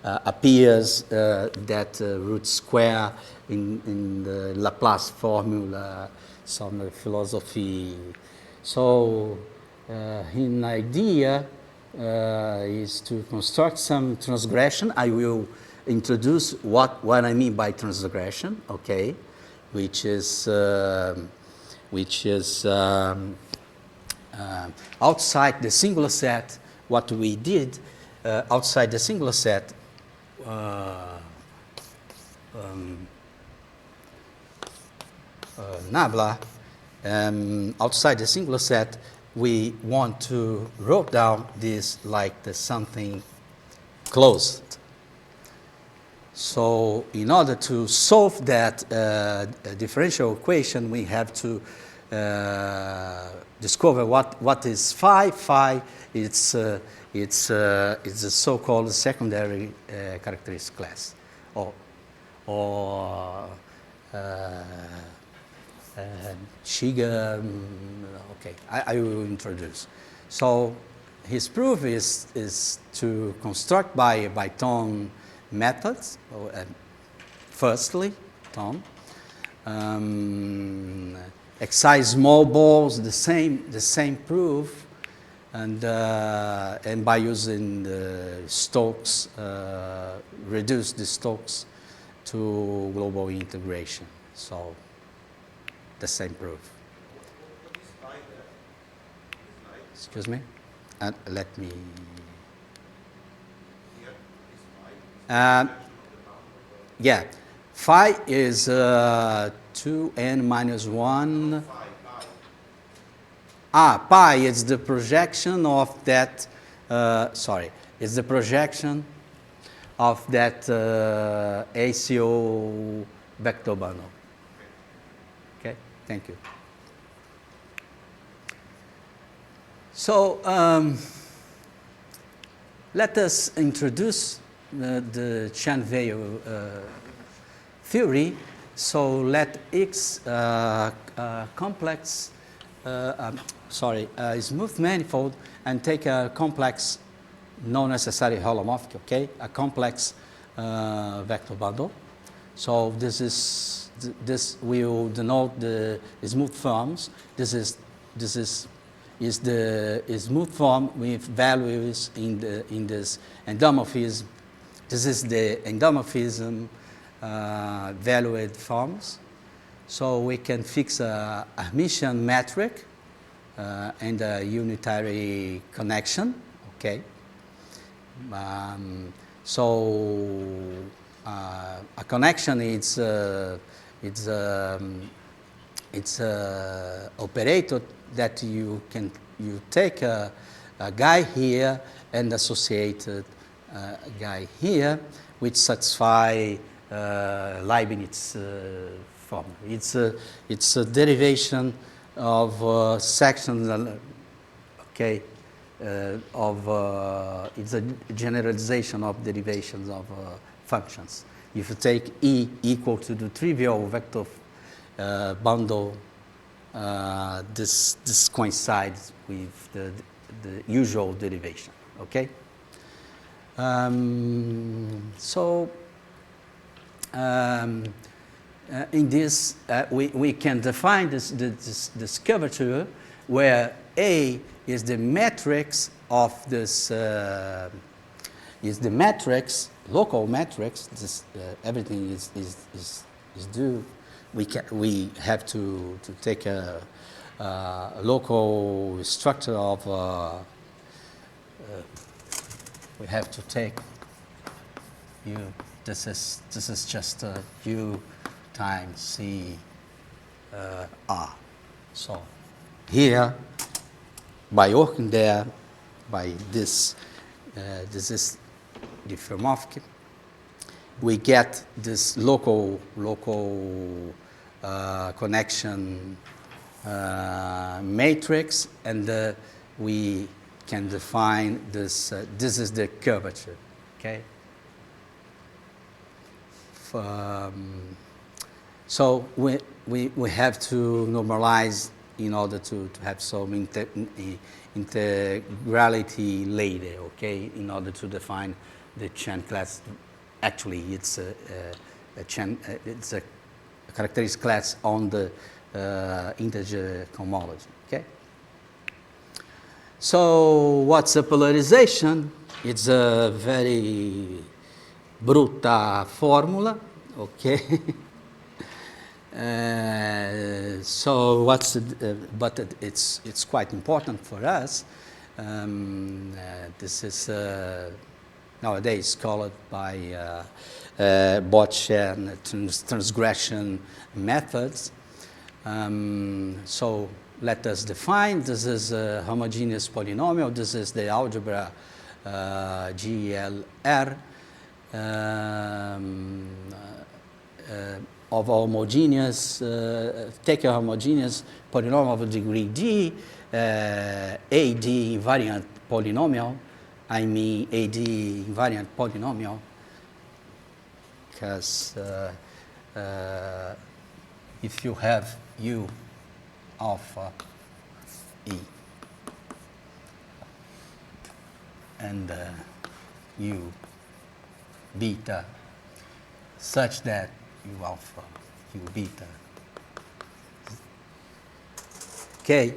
appears that root square in the Laplace formula, some philosophy. So his idea is to construct some transgression. I will introduce what I mean by transgression. Okay, which is outside the singular set. What we did outside the singular set. Nabla, outside the singular set, we want to write down this like the something closed. So in order to solve that differential equation, we have to discover what is phi. Phi it's a so-called secondary characteristic class, or Shiga. Okay, I will introduce. So his proof is to construct by Thom methods. Firstly, Thom excise small balls, the same proof, and by using the Stokes, reduce the Stokes to global integration. So the same proof.
What is phi there?
Excuse me? Let me.
Here is
Uh,
phi.
yeah, phi is 2n minus 1. Pi is the projection of that, it's the projection of that ACO vector bundle. Okay, thank you. So let us introduce the Chan-Veil theory. So let X complex, smooth manifold, and take a complex, not necessarily holomorphic, okay, a complex vector bundle. So this will denote the smooth forms. This is the smooth form with values in this endomorphism. This is the endomorphism valued forms. So we can fix a Hermitian metric and a unitary connection. Okay. A connection it's operator that you take a guy here and associated guy here, which satisfy Leibniz formula. It's a derivation of sections, okay, it's a generalization of derivations of functions. If you take E equal to the trivial vector bundle, this coincides with the usual derivation, okay? In this, we can define this curvature where A is the matrix of this, is the matrix, local matrix. This, everything is due. We have to take a local structure of. We have to take U. This is just U times C R. So here, by working there, by this, this is diffeomorphic, we get this local connection matrix, and we can define this. This is the curvature, okay? So we have to normalize in order to have some integrality later, okay? In order to define the Chen class. Actually, it's a characteristic class on the integer cohomology, okay? So what's a polarization? It's a very bruta formula, okay? So what's but it's quite important for us. This is nowadays called by Botch-Chen transgression methods. So let us define. This is a homogeneous polynomial. This is the algebra GLR. Of homogeneous, take a homogeneous polynomial of degree D, AD invariant polynomial. I mean AD invariant polynomial because if you have U alpha E and U beta such that U alpha, U beta. Okay,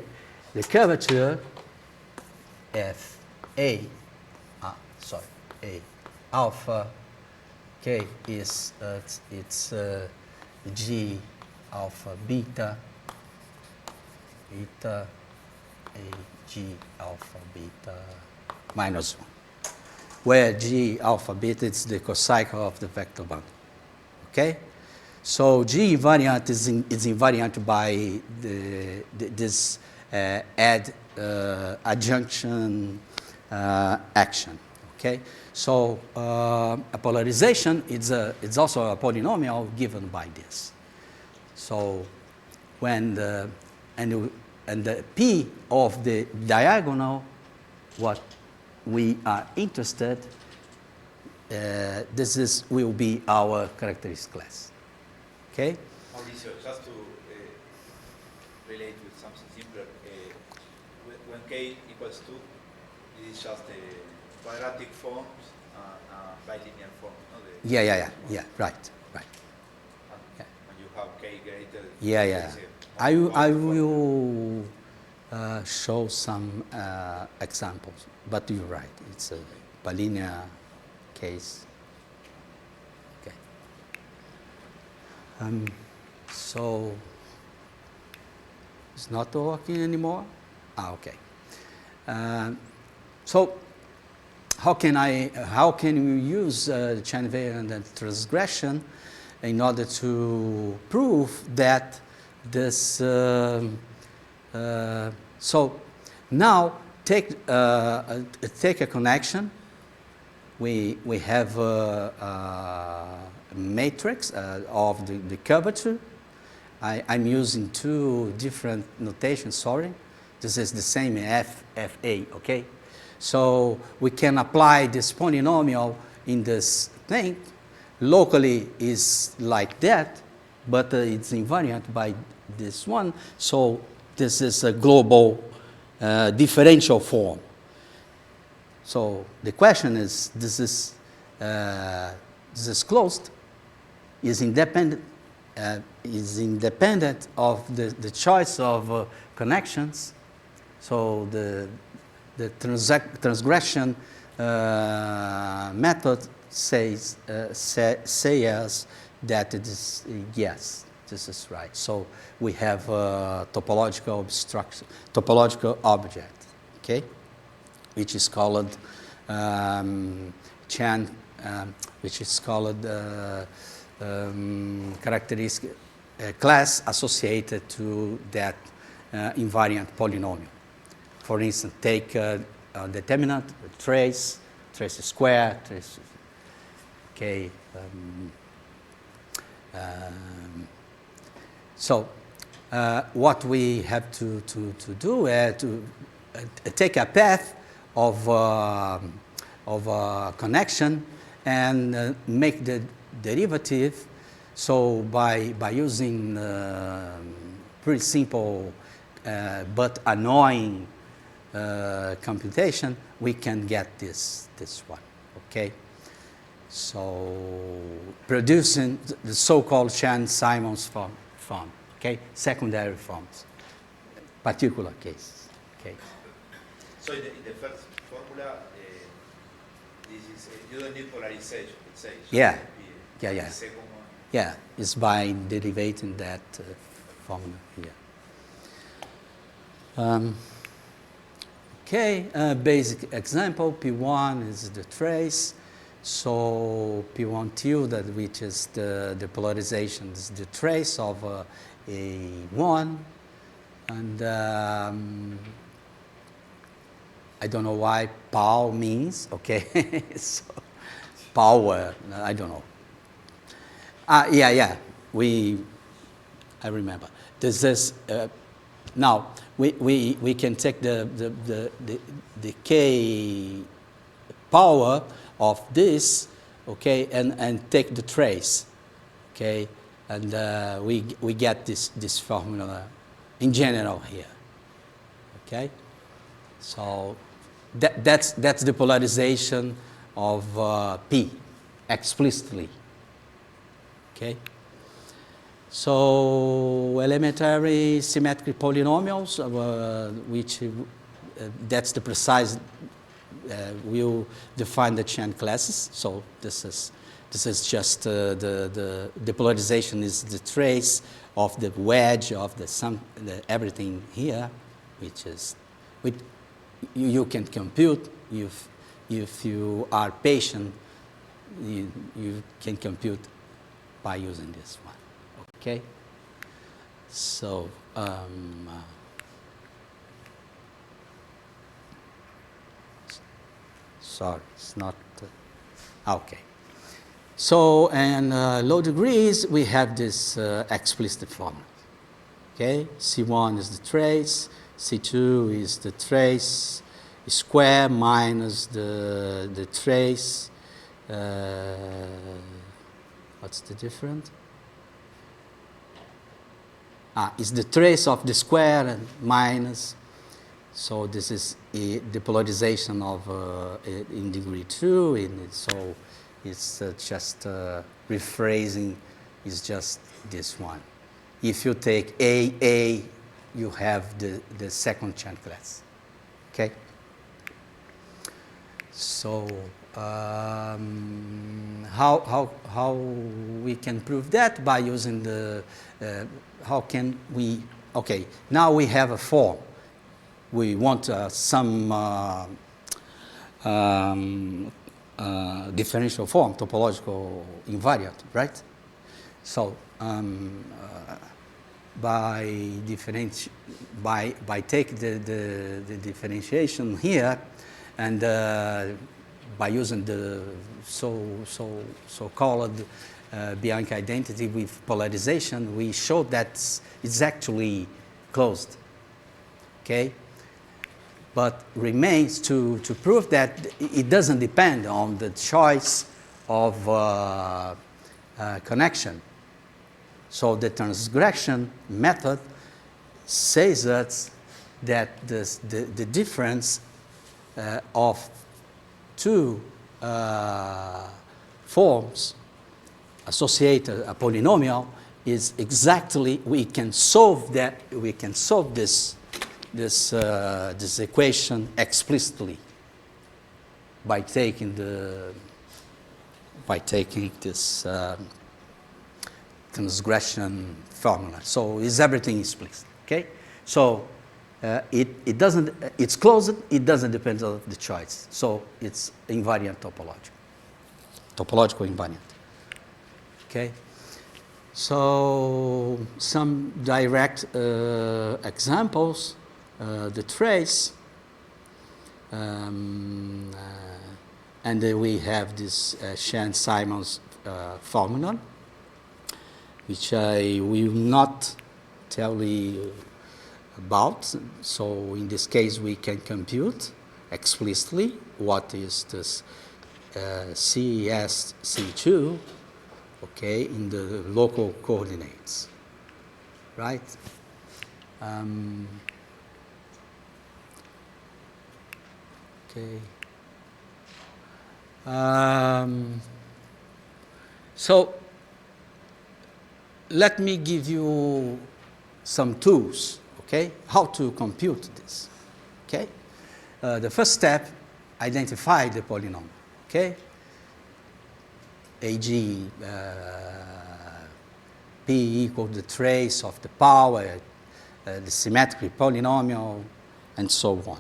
the curvature F A, A alpha, okay, is it's G alpha beta, beta A G alpha beta minus 1, where G alpha beta is the cocycle of the vector bundle. Okay, so G invariant is invariant by this adjunction action. Okay, so a polarization it's also a polynomial given by this. So when the P of the diagonal, what we are interested, this will be our characteristic class. Okay?
Maurício, just to relate with something simpler, when k equals 2, it is just a quadratic form, bilinear form. No?
Yeah, right.
When you have k greater,
Yeah. I will show some examples, but you're right. It's a bilinear case. Okay. So it's not working anymore. Okay. So how can we use chain invariant and transgression in order to prove that this? So now take a connection. We have a matrix of the curvature. I'm using two different notations, sorry. This is the same FA, okay? So we can apply this polynomial in this thing. Locally is like that, but it's invariant by this one. So this is a global differential form. So the question is, this is closed, is independent of the choice of connections. So the transgression method says that it is yes, this is right. So we have a topological obstruction, topological object, okay, which is called which is called characteristic class associated to that invariant polynomial. For instance, take a determinant, a trace square, trace, okay. So what we have to do is to take a path of a connection and make the derivative. So by using pretty simple but annoying computation, we can get this one, okay? So producing the so-called Chern-Simons form, okay? Secondary forms, particular cases, okay?
So in the first formula, this is you don't need polarization.
Yeah.
The
Yeah.
second one.
Yeah, it's by derivating that formula here. Okay, basic example, P1 is the trace. So P1 tilde, which is the polarization, is the trace of A1. And I don't know why pow means, okay? So power, I don't know. Yeah, I remember. This is, now, we can take the K power of this, okay, and take the trace, okay, and we get this formula in general here, okay. So that's the polarization of P explicitly, okay. So elementary symmetric polynomials, which that's the precise. We'll define the Chern classes. So this is just the polarization is the trace of the wedge of the everything here, which is you can compute if you are patient. You can compute by using this one. Okay. So. Sorry, it's not, okay. So, and low degrees, we have this explicit formula, okay? C1 is the trace, C2 is the trace square minus the trace, what's the difference? It's the trace of the square and minus. So this is the polarization of in degree 2, and so it's just rephrasing is just this one. If you take A, you have the second Chern class. Okay. So how we can prove that by using the how can we? Okay, now we have a form. We want some differential form, topological invariant, right? So by taking the differentiation here, and by using the so-called Bianchi identity with polarization, we showed that it's actually closed. Okay, but remains to prove that it doesn't depend on the choice of connection. So the transgression method says us that the difference of two forms associated a polynomial is exactly, we can solve this equation explicitly by taking this transgression formula. So everything is explicit. Okay, so it doesn't. It's closed. It doesn't depend on the choice. So it's invariant topological invariant. Okay. So some direct examples. The trace, and then we have this Chern-Simons formula, which I will not tell you about. So in this case, we can compute explicitly what is this CSC2, okay, in the local coordinates, right? Okay. So let me give you some tools, okay, how to compute this, okay? The first step, identify the polynomial, okay? AG P equals the trace of the power, the symmetric polynomial, and so on.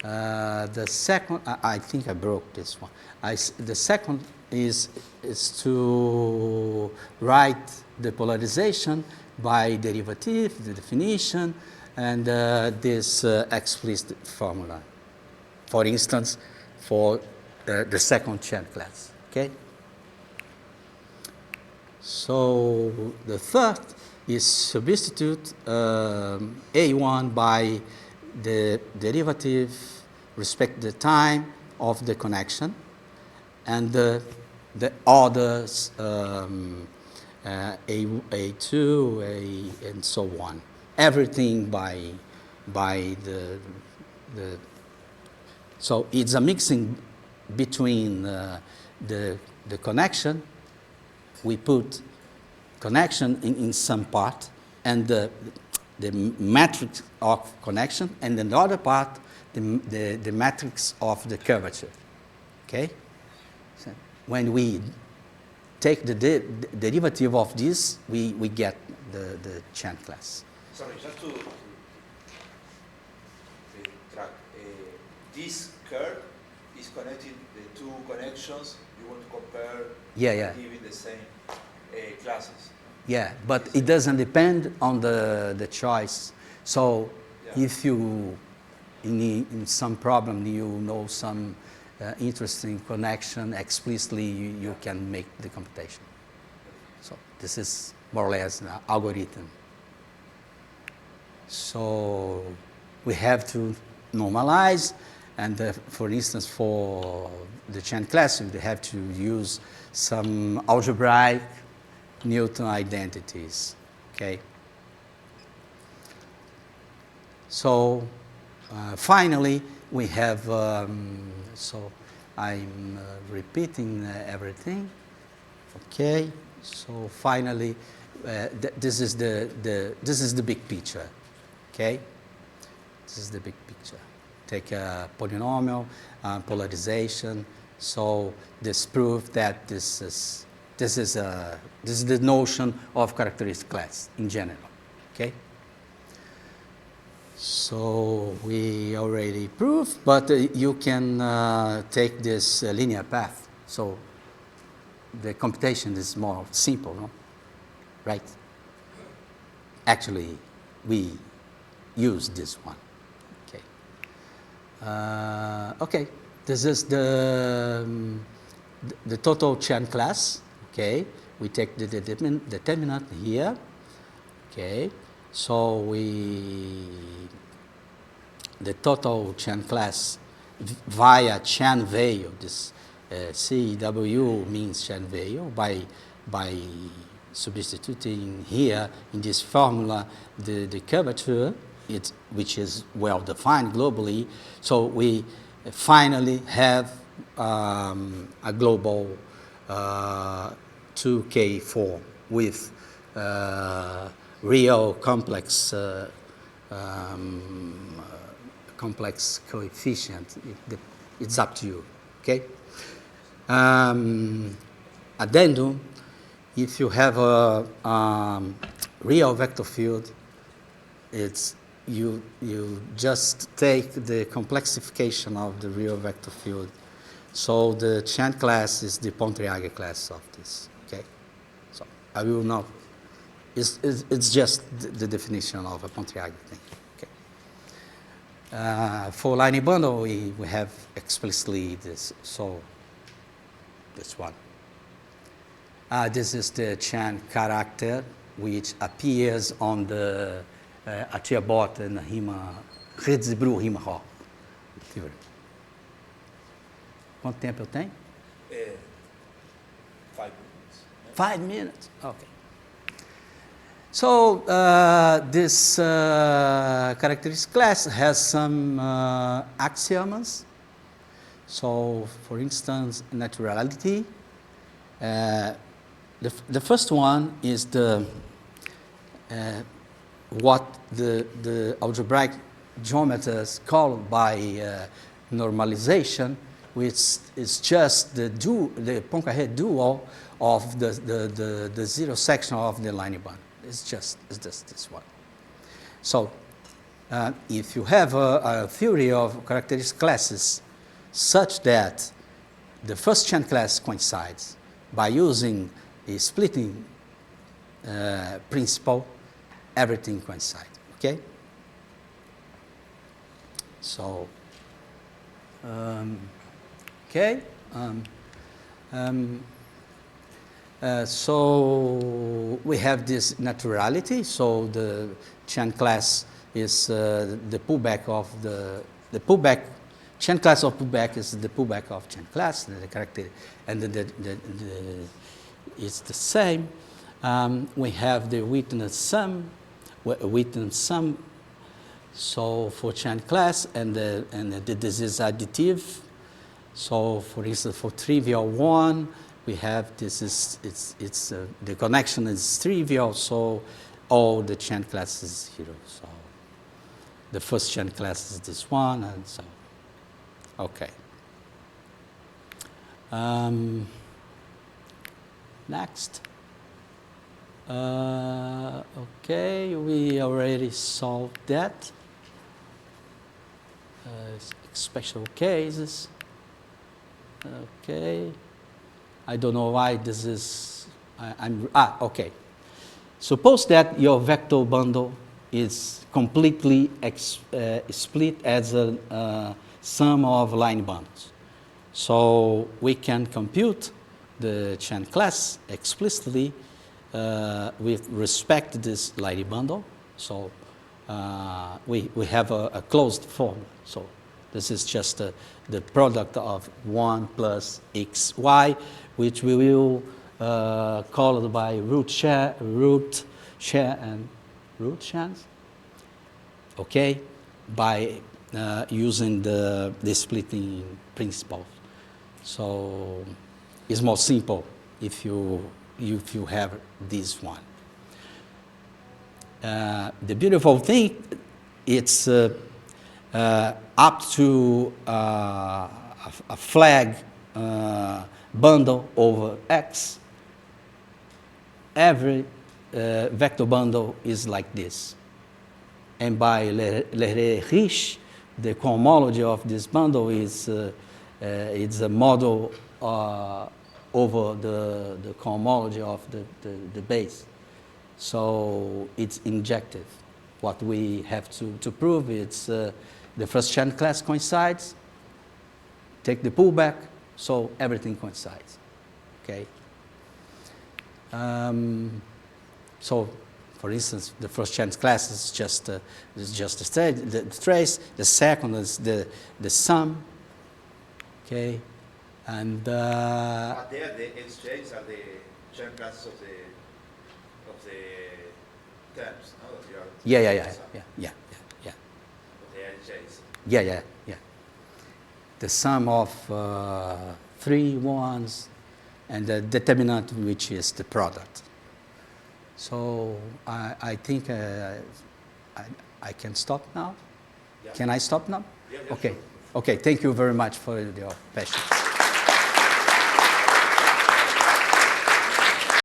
The second, I think I broke this one. The second is to write the polarization by derivative, the definition, and this explicit formula. For instance, for the second Chern class. Okay. So the third is substitute A1 by the derivative respect the time of the connection, and the others A2, and so on. Everything by the so it's a mixing between the connection. We put connection in some part, and the matrix of connection, and in the other part, the matrix of the curvature. Okay? So when we take the derivative of this, we get the Chern class.
Sorry, just to track. This curve is connecting the two connections. You want to compare, giving the same classes.
Yeah, but it doesn't depend on the choice. So if you, in some problem, you know some interesting connection explicitly, you can make the computation. So this is more or less an algorithm. So we have to normalize, and for instance, for the Chern class, we have to use some algebraic Newton identities. Okay. So finally, we have. So I'm repeating everything. Okay. So finally, this is the big picture. Okay. This is the big picture. Take a polynomial, polarization. So this proves that this is the notion of characteristic class in general. Okay. So we already proved, but you can take this linear path. So the computation is more simple, no? Right? actually we use this one. Okay. Okay. This is the total chain class. Okay. We take the determinant here. Okay. So the total chain class via chain value, this CW means chain value, by substituting here in this formula the curvature, which is well defined globally. So we finally have a global 2K form with real complex complex coefficient. It's up to you. Okay. Addendum: if you have a real vector field, it's you just take the complexification of the real vector field. So the chain class is the Pontryagin class of this. Okay. So I will not. It's just the definition of a Pontryagin thing. Okay. For line bundle, we have explicitly this. So this one. This is the chain character which appears on the Atiyabot and rima Redzebru rima Ró. Quanto tempo eu tenho?
5 minutes.
5 minutes. Okay. So this characteristic class has some axioms. So, for instance, naturality. The first one is what the algebraic geometers call by normalization, which is just the Poincare dual of the zero section of the line bundle. It's just this one. So, if you have a theory of characteristic classes such that the first chain class coincides by using a splitting principle, everything coincides. Okay? So, okay. So we have this naturality. So the chain class is the pullback of the pullback. Chain class of pullback is the pullback of chain class. The character, and it's the same. We have the witness sum. So for chain class, and this is additive. So for instance, for trivial one, we have this is the connection is trivial. So all the chain class is 0. So the first chain class is this one, and so okay. Next. Okay, we already solved that. Special cases. Okay. I don't know why this is. Okay. Suppose that your vector bundle is completely split as a sum of line bundles. So we can compute the chain class explicitly with respect to this line bundle. So we have a closed form. So this is just the product of 1 plus xy, which we will call it by root share, and root shares. Okay, by using the splitting principle. So it's more simple if you have this one. The beautiful thing, it's up to a flag bundle over X. Every vector bundle is like this. And by Leray-Rich, the cohomology of this bundle is it's a model over the cohomology of the base. So it's injective. What we have to prove is the first chance class coincides, take the pullback, so everything coincides, okay? So, for instance, the first chance class is just the trace. The second is the sum, okay? And
But there, the exchanges are the chance classes of the terms, no? That you are
yeah.
of the LJs.
Yeah. The sum of 3 ones and the determinant, which is the product. So I think I can stop now.
Yeah.
Can I stop now?
Yeah,
Okay.
sure.
Okay. Thank you very much for your patience.